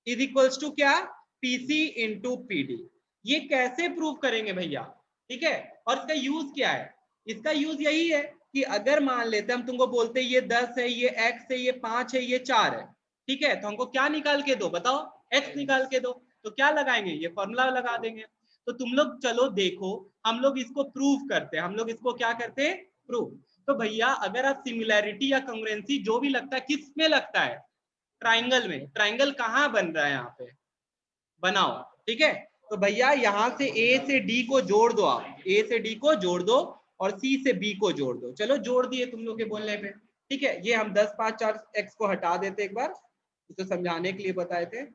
A: is equals to क्या, पीसी इंटू पीडी। ये कैसे प्रूव करेंगे भैया, ठीक है, और इसका यूज क्या है, इसका यूज यही है कि अगर मान लेते हम तुमको बोलते ये 10 है, ये x है, ये 5 है, ये 4 है, ठीक है, तो हमको क्या निकाल के दो, बताओ, x निकाल के दो, तो क्या लगाएंगे, ये फॉर्मूला लगा देंगे। तो तुम लोग चलो देखो, हम लोग इसको प्रूव करते हैं, हम लोग इसको क्या करते हैं, प्रूव। तो भैया अगर आप सिमिलैरिटी या कंग्रुएंसी जो भी लगता है, किस में लगता है, ट्राइंगल में, ट्राइंगल कहाँ बन रहा है, यहाँ पे बनाओ, ठीक है। तो भैया यहाँ से ए से डी को जोड़ दो, आप ए से डी को जोड़ दो और सी से बी को जोड़ दो, चलो जोड़ दिए तुम लोग के बोलने पे, ठीक है। ये हम 10 5 4 एक्स को हटा देते एक बार, तो समझाने के लिए बताए थे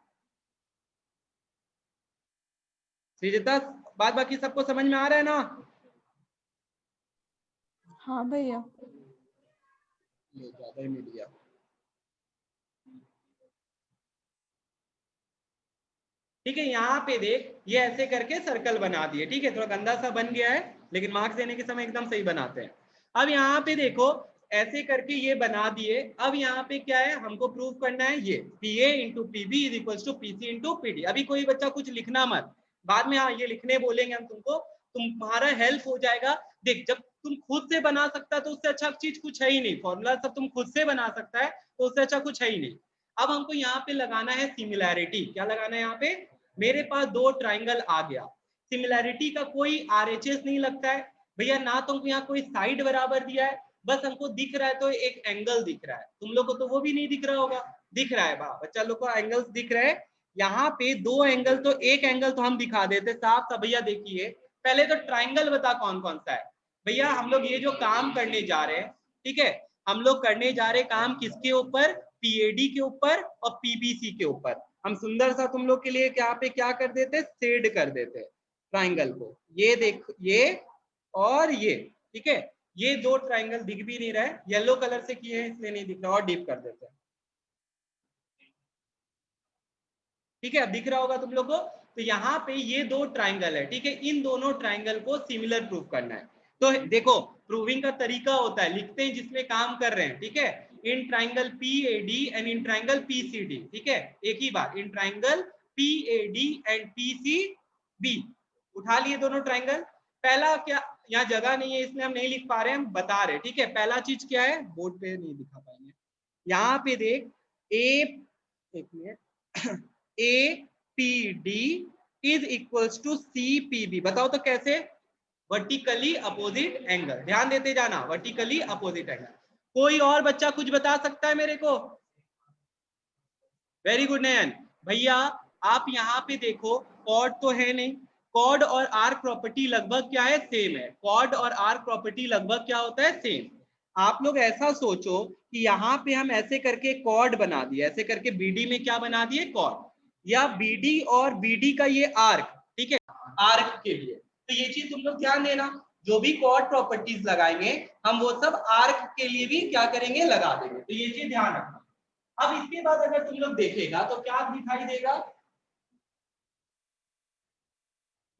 A: श्रीजिता, बात बाकी सबको समझ में आ रहा है ना।
B: हाँ भैया।
A: ये ज्यादा ही मिल गया, ठीक है। यहाँ पे देख ये ऐसे करके सर्कल बना दिए, ठीक है, थोड़ा गंदा सा बन गया है, लेकिन मार्क्स देने के समय एकदम सही बनाते हैं। अब यहाँ पे देखो ऐसे करके ये बना दिए। अब यहाँ पे क्या है, हमको प्रूव करना है ये PA into PB is equal to PC into PD। अभी कोई बच्चा कुछ लिखना मत, बाद में हाँ ये लिखने बोलेंगे हम तुमको, तुम्हारा हेल्प हो जाएगा। देख जब तुम खुद से बना सकता है तो उससे अच्छा चीज कुछ है ही नहीं, फॉर्मूला सब तुम खुद से बना सकता है तो उससे अच्छा कुछ है ही नहीं। अब हमको यहाँ पे लगाना है सिमिलैरिटी। क्या लगाना है यहाँ पे, मेरे पास दो ट्राइंगल आ गया, सिमिलैरिटी का कोई RHS नहीं लगता है भैया, ना तुमको यहाँ कोई साइड बराबर दिया है, बस हमको दिख रहा है तो एक एंगल दिख रहा है। तुम लोग को तो वो भी नहीं दिख रहा होगा, दिख रहा है बच्चा लोग को एंगल्स दिख रहे हैं। यहाँ पे दो एंगल, तो एक एंगल तो हम दिखा देते साफ साफ। भैया देखिए पहले तो ट्राइंगल बता कौन कौन सा है। भैया हम लोग ये जो काम करने जा रहे हैं, ठीक है, हम लोग करने जा रहे काम किसके ऊपर, PAD के ऊपर और PBC के ऊपर। हम सुंदर सा तुम लोग के लिए यहाँ पे क्या कर देते, शेड कर देते ट्राइंगल को। ये देख ये और ये, ठीक है, ये दो ट्राइंगल दिख भी नहीं रहा है, येलो कलर से किए हैं इसलिए नहीं दिख रहा, और डीप कर देते हैं। ठीक है, अब दिख रहा होगा तुम लोग को। तो यहाँ पे ये दो ट्राइंगल है, ठीक है, इन दोनों ट्राइंगल को सिमिलर प्रूव करना है। तो देखो प्रूविंग का तरीका होता है, लिखते हैं जिसमें काम कर रहे हैं, ठीक है, in triangle PAD and in triangle PCD, ठीक है, एक ही बार, in triangle PAD and PCB। उठा लिए दोनों ट्राइंगल। पहला क्या, यहाँ जगह नहीं है इसलिए हम नहीं लिख पा रहे हैं, हम बता रहे, ठीक है। पहला चीज क्या है, बोर्ड पे नहीं दिखा पाएंगे, यहाँ पे देख एक minute APD is equals to CPB। बताओ तो कैसे, वर्टिकली अपोजिट एंगल, ध्यान देते जाना, वर्टिकली अपोजिट एंगल। कोई और बच्चा कुछ बता सकता है मेरे को? वेरी गुड नयन। भैया आप यहाँ पे देखो कॉर्ड तो है नहीं, कॉर्ड और आर्क प्रॉपर्टी लगभग क्या है, सेम है। कॉर्ड और आर्क प्रॉपर्टी लगभग क्या होता है, सेम। आप लोग ऐसा सोचो कि यहाँ पे हम ऐसे करके कॉर्ड बना दिए, ऐसे करके BD में क्या बना दिए, कॉर्ड, या BD और BD का ये आर्क, ठीक है, आर्क के लिए। तो ये चीज तुम लोग ध्यान देना, जो भी कॉर्ड प्रॉपर्टीज लगाएंगे हम वो सब आर्क के लिए भी क्या करेंगे, लगा देंगे। तो ये चीज ध्यान रखना। अब इसके बाद अगर तुम लोग देखेगा तो क्या दिखाई देगा,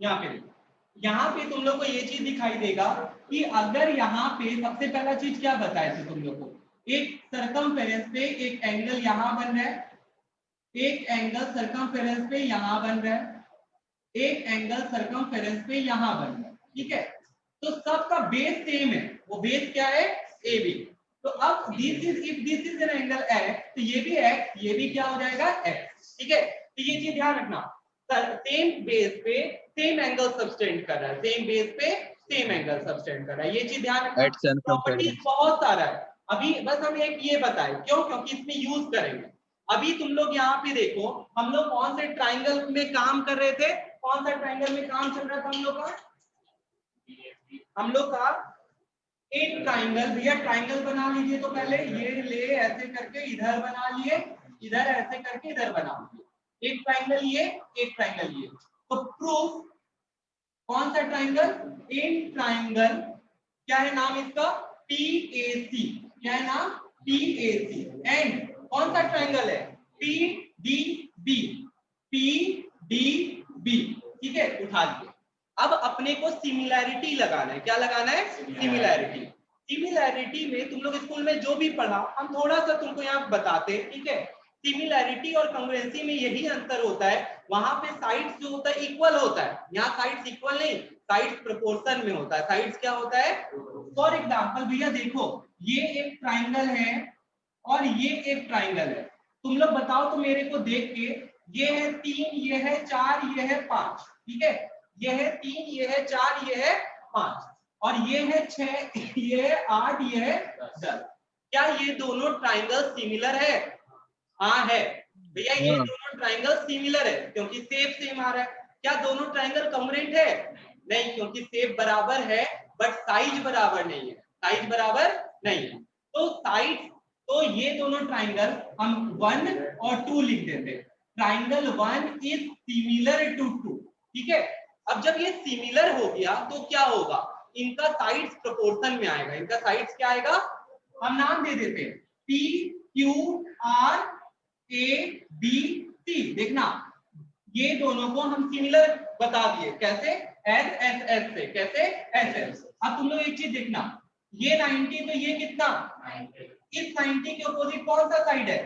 A: यहाँ पे देखो, यहाँ पे तुम लोग को ये चीज दिखाई देगा कि अगर यहाँ पे सबसे पहला चीज क्या बताए थे तुम लोग को, एक सर्कमफेरेंस पे एक एंगल यहाँ बन रहा है, एक एंगल सर्कमफेरेंस पे यहाँ बन रहा है, एक एंगल सर्कमफेरेंस पे यहाँ बन रहा है, ठीक है। तो सबका बेस सेम है, वो बेस क्या है, AB। तो अब this is, if this is an angle x, तो ये भी x, ये भी क्या हो जाएगा x, ठीक है। तो ये चीज ध्यान रखना, सेम बेस पे सेम एंगल सबटेंड कर रहा है, सेम बेस पे सेम एंगल सबटेंड कर रहा है, ये चीज ध्यान रखना। प्रॉपर्टीज बहुत सारा है, अभी बस हम एक ये बताए क्यों, क्योंकि इसमें यूज करेंगे। अभी तुम लोग यहाँ पे देखो, हम लोग कौन से ट्राइंगल में काम कर रहे थे, कौन सा ट्राइंगल में काम चल रहा था हम लोग का, हम लोग का एक ट्राइंगल। भैया ट्राइंगल बना लीजिए, तो पहले ये ले ऐसे करके इधर बना लिए, इधर ऐसे करके इधर बना लिए, एक ट्राइंगल ये, एक ट्राइंगल ये। तो प्रूफ कौन सा ट्राइंगल, इन ट्राइंगल, क्या है नाम इसका, PAC, क्या है नाम, PAC। एंड कौन सा ट्राइंगल है, PDB, PDB, ठीक है, उठा लिए। अब अपने को सिमिलैरिटी लगाना है, क्या लगाना है, सिमिलैरिटी। सिमिलैरिटी में तुम लोग स्कूल में जो भी पढ़ा हम थोड़ा सा तुमको यहाँ बताते, ठीक है। सिमिलैरिटी और कांग्रुएंसी में यही अंतर होता है, वहां पे साइड्स जो होता है इक्वल होता है, यहाँ साइड्स इक्वल नहीं, साइड्स प्रोपोर्शन में होता है। साइड्स क्या होता है, फॉर एग्जांपल भैया देखो ये एक ट्राइंगल है और ये एक ट्राइंगल है, तुम लोग बताओ तो मेरे को देख के, ये है 3, ये है 4, ये है 5, ठीक है, ये है 3, ये है 4, ये है 5, और ये है 6, ये है 8, ये है 10। क्या ये दोनों ट्राइंगल सिमिलर है, हाँ है भैया, ये दोनों ट्राइंगल सिमिलर है क्योंकि शेप सेम आ रहा है। क्या दोनों ट्राइंगल कॉन्ग्रुएंट है, नहीं, क्योंकि शेप बराबर है बट साइज बराबर नहीं है, साइज बराबर नहीं है। तो साइज, तो ये दोनों ट्राइंगल हम 1 और 2 लिख देते, ट्राइंगल 1 इज सिमिलर टू 2, ठीक है। अब जब ये सिमिलर हो गया तो क्या होगा, इनका साइड्स प्रोपोर्शन में आएगा, इनका साइड्स क्या आएगा, हम नाम दे देते हैं PQRABC। देखना ये दोनों को हम सिमिलर बता दिए, कैसे? एस एस एस से, कैसे? S S. अब तुम लोग एक चीज देखना, ये 90 तो ये कितना? इस 90 के अपोजिट कौन सा साइड है?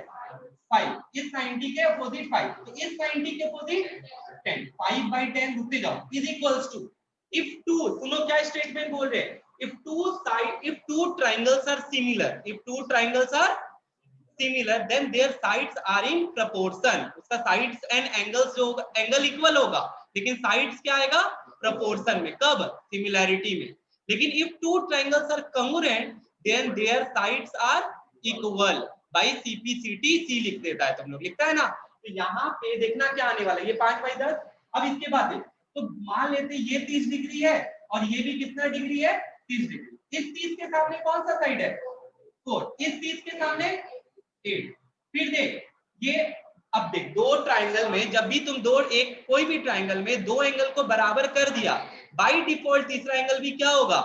A: 5। इस 90 के अपोजिट 5, तो इस 90 के अपोजिट 10। 5/10 रुकते जाओ is equals to, if to, सुनो क्या स्टेटमेंट बोल रहे हैं, if two triangles are similar then their sides are in proportion। उसका sides and angles जो होगा, एंगल इक्वल होगा लेकिन sides क्या आएगा? proportion में। कब? सिमिलैरिटी में। लेकिन if two triangles are congruent then their sides are equal by CPCT। C लिख देता है, तुम लोग लिखता है ना, तो यहाँ पे देखना क्या आने वाला है, ये 5/10। अब इसके बाद तो मान लेते ये 30 डिग्री है और ये भी कितना डिग्री है? 30 डिग्री। इस 30 के सामने कौन सा साइड है? 4। इस 30 के सामने 8। फिर देख ये, अब देख दो ट्राइंगल में जब भी तुम कोई भी ट्राइंगल में दो एंगल को बराबर कर दिया, बाय डिफॉल्ट तीसरा एंगल भी क्या होगा?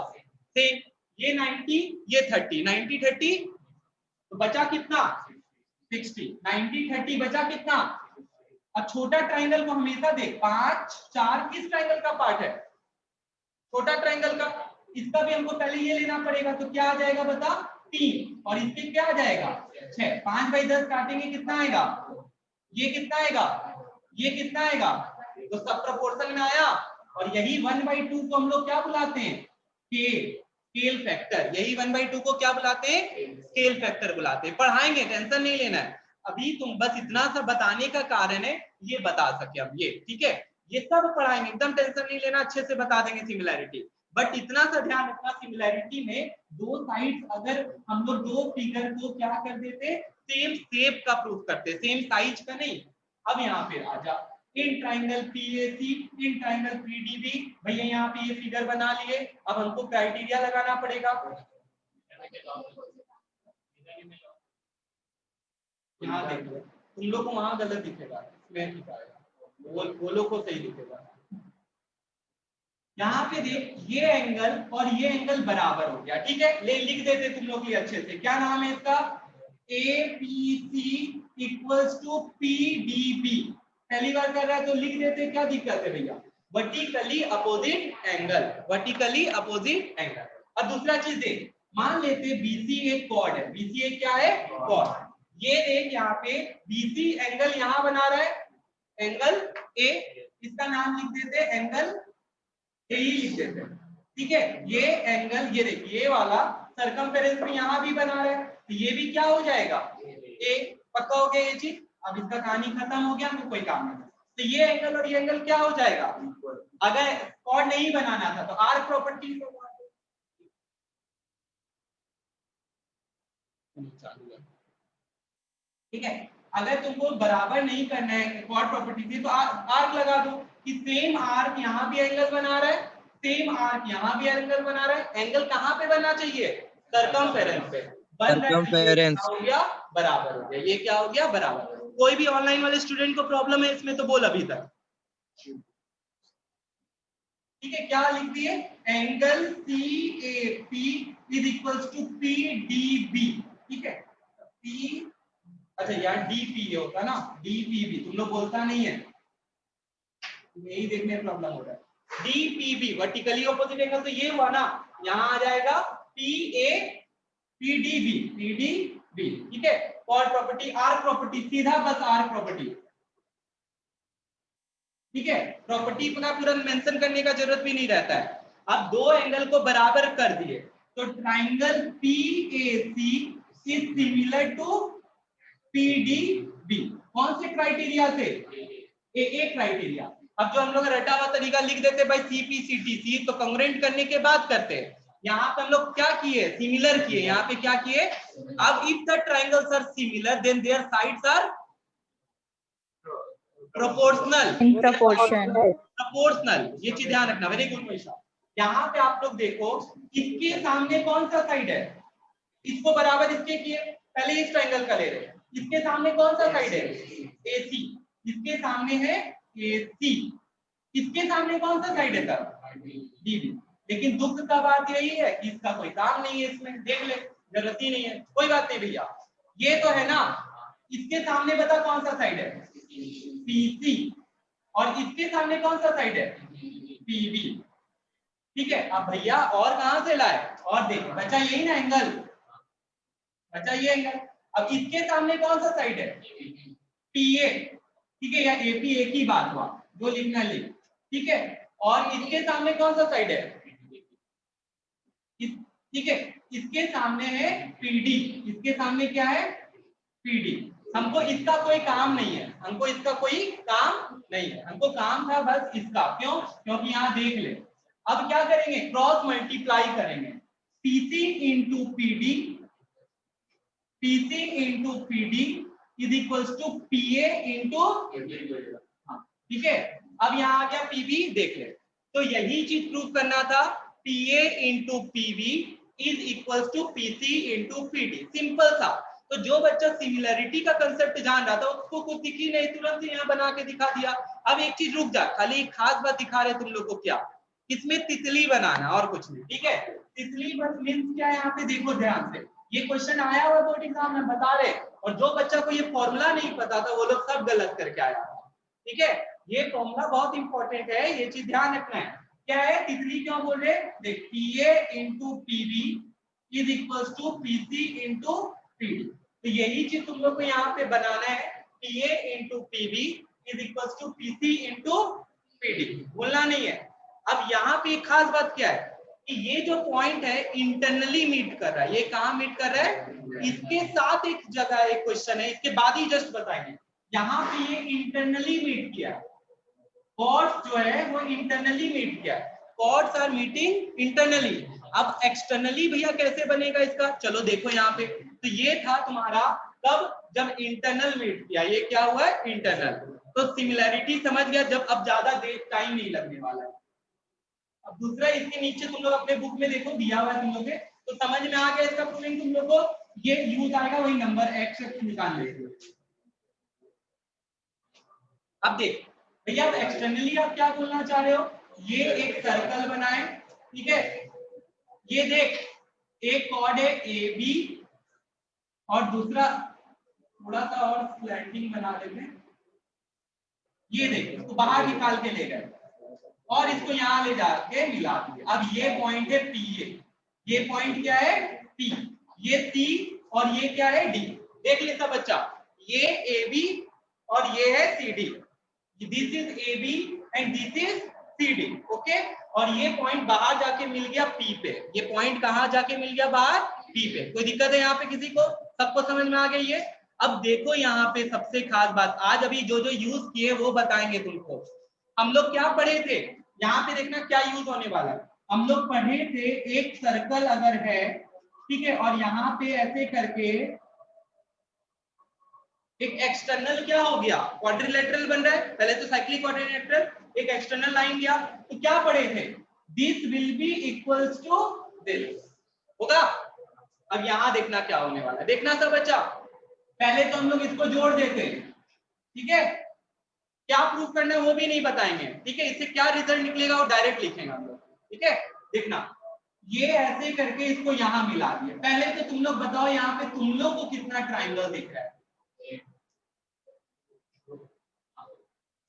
A: सेम। ये 90, ये 30, 90 30 तो बचा कितना? 60। 90 30 बचा कितना? अब छोटा ट्राइंगल को हमेशा देख, 5 4 किस ट्राइंगल का पार्ट है? छोटा ट्राइंगल का। इसका भी हमको पहले ये लेना पड़ेगा, तो क्या आ जाएगा बता? 3। और इसके क्या आ जाएगा? 6। 5/10 काटेंगे कितना आएगा? ये कितना आएगा? ये कितना आएगा? तो सब प्रोपोर्शन में आया। और यही 1/2 को हम लोग क्या बुलाते हैं? Scale factor. यही 1/2 को क्या बुलाते हैं? स्केल फैक्टर बुलाते हैं। पढ़ाएंगे, टेंशन नहीं लेना है। अभी तुम बस इतना सा बताने का कारण है ये बता सके हम, ये ठीक है, ये सब पढ़ाएंगे, एकदम टेंशन नहीं लेना, अच्छे से बता देंगे सिमिलैरिटी। बट इतना सा ध्यान रखना, सिमिलैरिटी में दो साइड्स अगर हम लोग दो फिगर को क्या कर देते, सेम शेप का प्रूफ करते, सेम साइज का नहीं। अब यहाँ पे आ जा, in triangle PAC, in triangle PDB, भैया यहाँ पे ये फिगर बना लिए। अब हमको क्राइटेरिया लगाना पड़ेगा। यहाँ देखो, तुम लोग को वहां गलत दिखेगा, इसमें ठीक आएगा, बोलो को सही दिखेगा। यहाँ पे देख, ये एंगल और ये एंगल बराबर हो गया, ठीक है, ले लिख देते तुम लोग ये अच्छे से। क्या नाम है इसका? APC equals to PDB। पहली बार कर रहा है तो लिख देते, क्या दिक्कत है भैया? Vertically opposite angle, vertically opposite angle. अब दूसरा चीज देख, मान लेते BC एक कॉर्ड है, BC एक क्या है? कॉर्ड। ये देख यहाँ पे BC एंगल यहाँ बना रहा है, एंगल A, इसका नाम लिख देते एंगल A ही लिख देते हैं, ठीक है। ये एंगल, ये देखिए ये वाला सर्कमफेरेंस में यहाँ भी बना रहा है, तो ये भी क्या हो जाएगा? A। पक्का हो गया ये चीज। अब इसका कहानी खत्म हो गया, तो कोई काम नहीं। तो ये एंगल और ये एंगल क्या हो जाएगा? अगर कॉर्ड नहीं बनाना था तो आर्क प्रॉपर्टी ठीक है। अगर तुमको बराबर नहीं करना है क्वाड प्रॉपर्टी थी तो आर्क लगा दो कि सेम आर्क यहाँ भी एंगल बना रहा है, सेम आर्क यहाँ भी एंगल बना रहा है। एंगल कहाँ पे बनना चाहिए? सर्कमफेरेंस पे।
C: सर्कमफेरेंस
A: हो गया बराबर हो गया, ये क्या हो गया? बराबर। कोई भी ऑनलाइन वाले स्टूडेंट को प्रॉब्लम है इसमें तो बोल अभी तक, ठीक है। क्या लिख दिए? Angle CAP is equals to PDB, ठीक है। P, अच्छा यार DP होता ना, DPB तुम लोग बोलता नहीं है, यही देखने में प्रॉब्लम हो रहा है। DPB वर्टिकली ऑपोजिट एंगल, तो ये हुआ ना, यहाँ आ जाएगा PDB, ठीक है। और प्रॉपर्टी आर्क प्रॉपर्टी, सीधा बस आर्क प्रॉपर्टी, ठीक है। प्रॉपर्टी का पूरा मेंशन करने का जरूरत भी नहीं रहता है। अब दो एंगल को बराबर कर दिए तो triangle PAC is similar to PDB। कौन से क्राइटेरिया से? A criteria. अब जो हम लोग रटा हुआ तरीका लिख देते भाई CPCT, तो कांग्रुएंट करने के बाद करते हैं। यहाँ पे हम लोग क्या किए? सिमिलर किए। यहाँ पे क्या किए? अब if the triangles are similar then their sides are proportional. Proportional, ये चीज ध्यान रखना। Very good Manisha. यहाँ पे आप लोग देखो, इसके सामने कौन सा साइड है? इसको बराबर इसके किए, पहले इस ट्राइंगल का ले रहे हैं। इसके सामने कौन सा साइड है? AC। इसके सामने है AC। इसके सामने कौन सा साइड है सर? DB। लेकिन दुख का बात यही है कि इसका कोई काम नहीं है इसमें, देख ले, जरूरत ही नहीं है। कोई बात नहीं भैया, ये तो है ना। इसके सामने बता कौन सा साइड है? PC। और इसके सामने कौन सा साइड है, पीबी। ठीक है, अब भैया और कहां से लाए, और देखो बच्चा यही ना एंगल, बच्चा ये एंगल। अब इसके सामने कौन सा साइड है, पीए। ठीक है, या एपी एक ही बात हुआ, जो लिखना लिख। ठीक है, और इसके सामने कौन सा साइड है, ठीक है, इसके सामने है पीडी। इसके सामने क्या है, पीडी। हमको इसका कोई काम नहीं है, हमको इसका कोई काम नहीं है, हमको काम था बस इसका। क्यों, क्योंकि यहाँ देख ले। अब क्या करेंगे, क्रॉस मल्टीप्लाई करेंगे, PC into PD, PC into PD is equals to PA into, ठीक है। अब यहाँ आ गया पीबी, देख ले। तो यही चीज प्रूव करना था, PA into PV is equals to PC into PD, simple था। तो जो बच्चा सिमिलरिटी का कंसेप्ट जान रहा था उसको कुछ दिखी नहीं, तुरंत यहाँ बना के दिखा दिया। अब एक चीज रुक जा, खाली एक खास बात दिखा रहे तुम लोग को, क्या, इसमें तितली बनाना और कुछ नहीं। ठीक है, तितली मीन्स क्या है, यहाँ पे देखो ध्यान से, ये क्वेश्चन आया हुआ बोर्ड एग्जाम में, बता रहे। और जो बच्चा को ये फॉर्मूला नहीं पता था वो लोग सब गलत करके आया। ठीक है, ये फॉर्मूला बहुत इंपॉर्टेंट है, ये चीज ध्यान रखना है। क्या है, तितली क्यों बोल रहे, देख, PA into PB is equals to PC into PD. तो यही चीज तुम लोग को यहाँ पे बनाना है, PA into PB is equals to PC into PD, भूलना नहीं है। अब यहाँ पे एक खास बात क्या है कि ये जो पॉइंट है इंटरनली मीट कर रहा है, ये कहाँ मीट कर रहा है, इसके साथ एक जगह एक क्वेश्चन है, इसके बाद ही जस्ट बताएंगे। यहाँ पे ये इंटरनली मीट किया, कॉर्ड्स जो है वो इंटरनली मीट किया, कॉर्ड्स आर मीटिंग इंटरनली। अब एक्सटर्नली भैया कैसे बनेगा इसका, चलो देखो यहाँ पे। तो ये था तुम्हारा कब, जब इंटरनल मीट किया, ये क्या हुआ है, इंटरनल। तो सिमिलैरिटी समझ गया, जब अब ज्यादा देर टाइम नहीं लगने वाला है। अब दूसरा, इसके नीचे तुम लोग अपने बुक में देखो दिया हुआ है तुम लोग के, तो समझ में आ गया इसका प्रूविंग तुम लोग को। ये यूज आएगा वही नंबर एक्स निकाल लेंगे। अब देख भैया, अब एक्सटर्नली आप क्या बोलना चाह रहे हो, ये एक सर्कल बनाए। ठीक है, ये देख एक कॉर्ड है ए बी, और दूसरा थोड़ा सा और स्लैंटिंग बना देते हैं। ये देख, इसको बाहर निकाल के ले गए और इसको यहाँ ले जाके मिला दिए। अब ये पॉइंट है पी ए, ये पॉइंट क्या है पी, ये सी, और ये क्या है डी। देख ले सब बच्चा, ये ए बी और ये है C D, this is A B and this is C D. Okay, और ये पॉइंट बाहर जाके मिल गया पी पे, ये पॉइंट कहाँ जाके मिल गया, बाहर पी पे। कोई दिक्कत है यहाँ पे किसी को, सबको समझ में आ गई ये। अब देखो यहाँ पे सबसे खास बात, आज अभी जो जो यूज किए वो बताएंगे तुमको। हम लोग क्या पढ़े थे, यहाँ पे देखना क्या यूज होने वाला है। हम लोग पढ़े थे एक सर्कल अगर है, ठीक है, और यहाँ पे ऐसे करके एक एक्सटर्नल क्या हो गया, क्वाड्रिलेटरल बन रहा है। पहले तो साइक्लिक क्वाड्रिलेटरल, एक एक्सटर्नल लाइन गया, तो क्या पढ़े थे, this will be equals to this होगा। अब यहाँ देखना क्या होने वाला है, देखना सब बच्चा। पहले तो हम लोग इसको जोड़ देते, ठीक है, क्या प्रूफ करना है वो भी नहीं बताएंगे। ठीक है, इससे क्या रिजल्ट निकलेगा वो डायरेक्ट लिखेंगे हम लोग। ठीक है, देखना, ये ऐसे करके इसको यहाँ मिला दिया। पहले तो तुम लोग बताओ यहाँ पे तुम लोग को कितना ट्राइंगल दिख रहा है,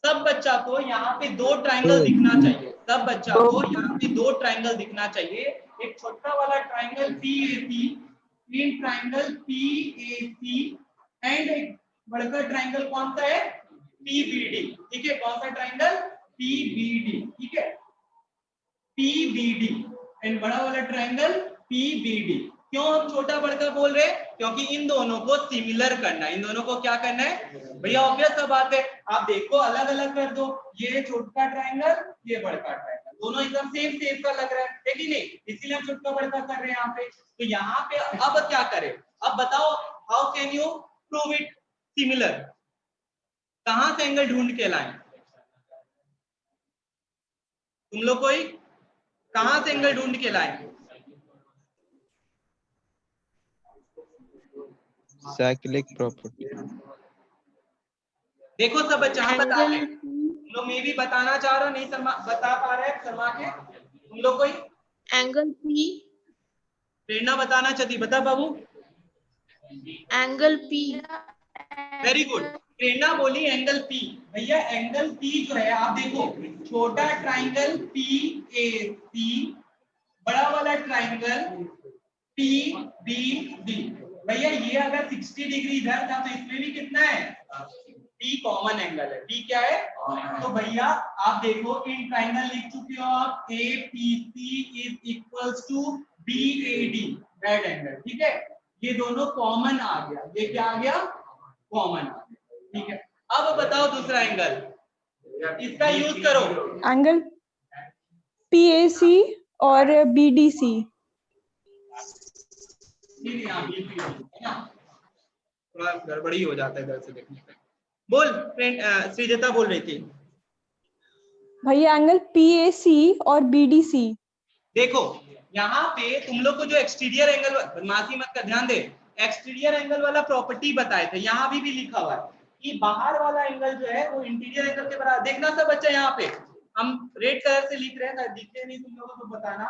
A: सब बच्चा को यहाँ पे दो ट्राइंगल दिखना चाहिए, सब बच्चा को यहाँ पे दो ट्राइंगल दिखना चाहिए। एक छोटा वाला ट्राइंगल पीएसी, तीन ट्राइंगल पीएसी, एंड एक बड़ा ट्राइंगल कौन सा है, पीबीडी। ठीक है, कौन सा ट्राइंगल, पीबीडी। ठीक है, पीबीडी एंड बड़ा वाला ट्राइंगल पीबीडी। क्यों हम छोटा बड़का बोल रहे हैं, क्योंकि इन दोनों को सिमिलर करना है, इन दोनों को क्या करना है भैया, ऑब्वियस सा बात है। आप देखो अलग अलग कर दो, ये छोटा ट्राइंगल, ये बड़का ट्राइंगल, दोनों एकदम सेम शेप का लग रहा है कि नहीं, इसीलिए हम छोटा बड़का कर रहे हैं यहाँ पे। तो यहाँ पे अब क्या करें, अब बताओ how can you prove it similar, कहां से एंगल ढूंढ के लाएं, तुम लोग कोई कहां से एंगल ढूंढ के लाएं,
C: साइक्लिक प्रॉपर्टी।
A: देखो सब बच्चा हम बता रहे हैं, तुम लोग मैं भी बताना चाह रहा हूँ, नहीं बता पा रहे शर्मा के, तुम लोग कोई
D: एंगल पी,
A: प्रेरणा बताना चाहती, बता बाबू,
D: एंगल पी
A: वेरी गुड। प्रेरणा बोली एंगल पी। भैया एंगल पी जो है आप देखो, छोटा ट्राइंगल पी ए सी, बड़ा वाला ट्राइंगल पी बी डी। भैया ये अगर 60 डिग्री इधर था तो इसमें भी कितना है, P कॉमन एंगल है। P क्या है, तो भैया आप देखो इन ट्राइंगल लिख चुके हो आप, APC is equals to BAD right angle, ठीक है। ये दोनों कॉमन आ गया, ये क्या आ गया, कॉमन आ गया, ठीक है। अब बताओ दूसरा एंगल, इसका यूज करो।
B: एंगल PAC और BDC।
A: थोड़ा गड़बड़ी हो जाता है इधर से देखने पे। बोल श्रीजता बोल रही थी।
B: भैया एंगल PAC और BDC।
A: देखो यहाँ पे तुम लोग को जो एक्सटीरियर एंगल, बदमाशी मत कर, ध्यान दे, एक्सटीरियर एंगल वाला प्रॉपर्टी बताए थे, यहाँ भी लिखा हुआ है कि बाहर वाला एंगल जो है वो इंटीरियर एंगल के बराबर। देखना सब बच्चा, यहाँ पे हम रेड कलर से लिख रहे हैं, दिखते नहीं तुम लोगों को तो बताना,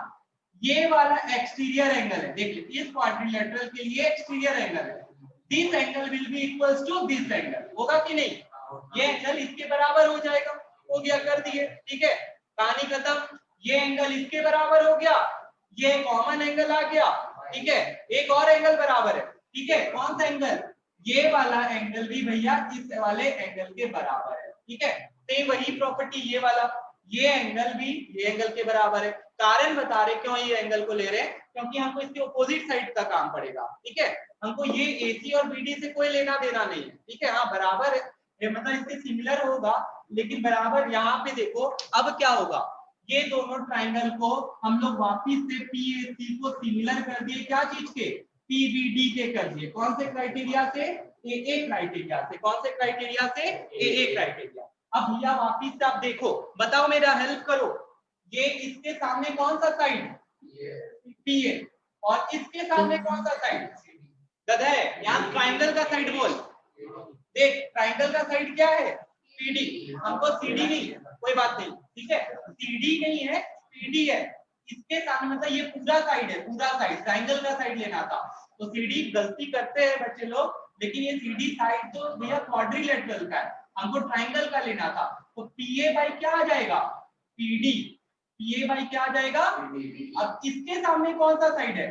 A: ये वाला एक्सटीरियर एंगल है। देख लीजिए इस क्वाड्रिलेटरल के लिए एक्सटीरियर एंगल है, this angle will be equals to this angle, होगा कि नहीं, ये एंगल इसके बराबर हो जाएगा, हो गया, कर दिए, ठीक है, कहानी खत्म। ये एंगल इसके बराबर हो गया, ये कॉमन एंगल आ गया, ठीक है, एक और एंगल बराबर है, ठीक है, कौन सा एंगल, ये वाला एंगल भी भैया इस वाले एंगल के बराबर है, ठीक है। तो वही प्रॉपर्टी ये वाला, ये एंगल भी ये एंगल के बराबर है। कारण बता रहे क्यों ये एंगल को ले रहे हैं, क्योंकि हमको इसके ऑपोजिट साइड का काम पड़ेगा, ठीक है, हमको ये AC और BD से कोई लेना देना नहीं है, ठीक है। हाँ बराबर है, मतलब इससे सिमिलर होगा लेकिन बराबर। यहाँ पे देखो अब क्या होगा, ये दोनों ट्राइंगल को हम लोग वापिस से PAC को सिमिलर कर दिए, क्या चीज के, PBD के कर दिए, कौन से क्राइटेरिया से, AA क्राइटेरिया से, कौन से क्राइटेरिया से, AA क्राइटेरिया। अब भैया वापिस से आप देखो, बताओ मेरा हेल्प करो, ये इसके सामने कौन सा साइड, PA, और इसके सामने कौन सा साइड, गधा है, यहाँ ट्राइंगल का साइड बोल, देख ट्राइंगल का साइड क्या है, PD, हमको CD नहीं, कोई बात नहीं, ठीक है, CD नहीं है, PD है, इसके सामने मतलब ये पूरा साइड है, पूरा साइड ट्राइंगल का साइड लेना था, तो CD गलती करते हैं बच्चे लोग, लेकिन ये CD साइड तो भैया क्वाड्रिलेटरल का है, हमको ट्राइंगल का लेना था, तो PA बाई क्या आ जाएगा, PD, PA बाई क्या आ जाएगा। अब इसके सामने कौन सा साइड है,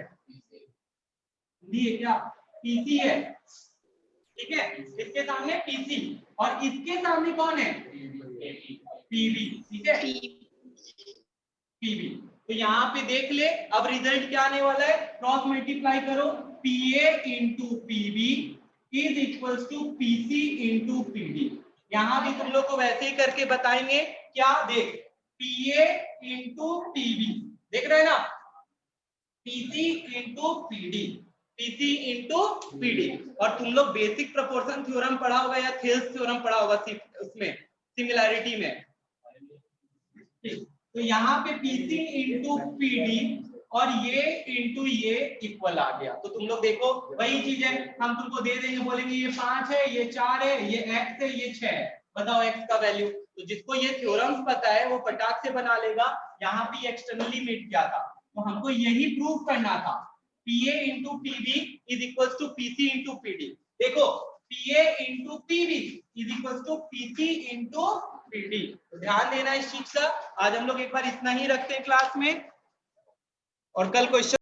A: ये क्या, PC है, ठीक है, इसके सामने PC, और इसके सामने कौन है, PB, ठीक है, PB। तो यहाँ पे देख ले, अब रिजल्ट क्या आने वाला है, क्रॉस मल्टीप्लाई करो, PA into PB is equals to PC into PD। यहाँ भी तुम लोग को वैसे ही करके बताएंगे, क्या देख, PA इंटू PB, देख रहे हैं ना, PC into PD, PC into PD। और तुम लोग बेसिक प्रोपोर्शन थ्योरम पढ़ा होगा या थेल्स थ्योरम पढ़ा होगा उसमें सिमिलैरिटी में, तो यहाँ पे PC इंटू PD और ये इंटू ये इक्वल आ गया। तो तुम लोग देखो वही चीज है, हम तुमको दे देंगे, बोलेंगे ये 5 है, ये 4 है, ये x है, ये 6 है, बताओ x का वैल्यू। तो जिसको ये थ्योरम्स पता है वो फटाक से बना लेगा। यहाँ पे एक्सटर्नली मीट किया था, तो हमको यही प्रूव करना था, PA into PB is equals to PC into PD। देखो PA into PB is equals to PC into PD। तो ध्यान देना इस चीज का। आज हम लोग एक बार इतना ही रखते हैं क्लास में, और कल क्वेश्चन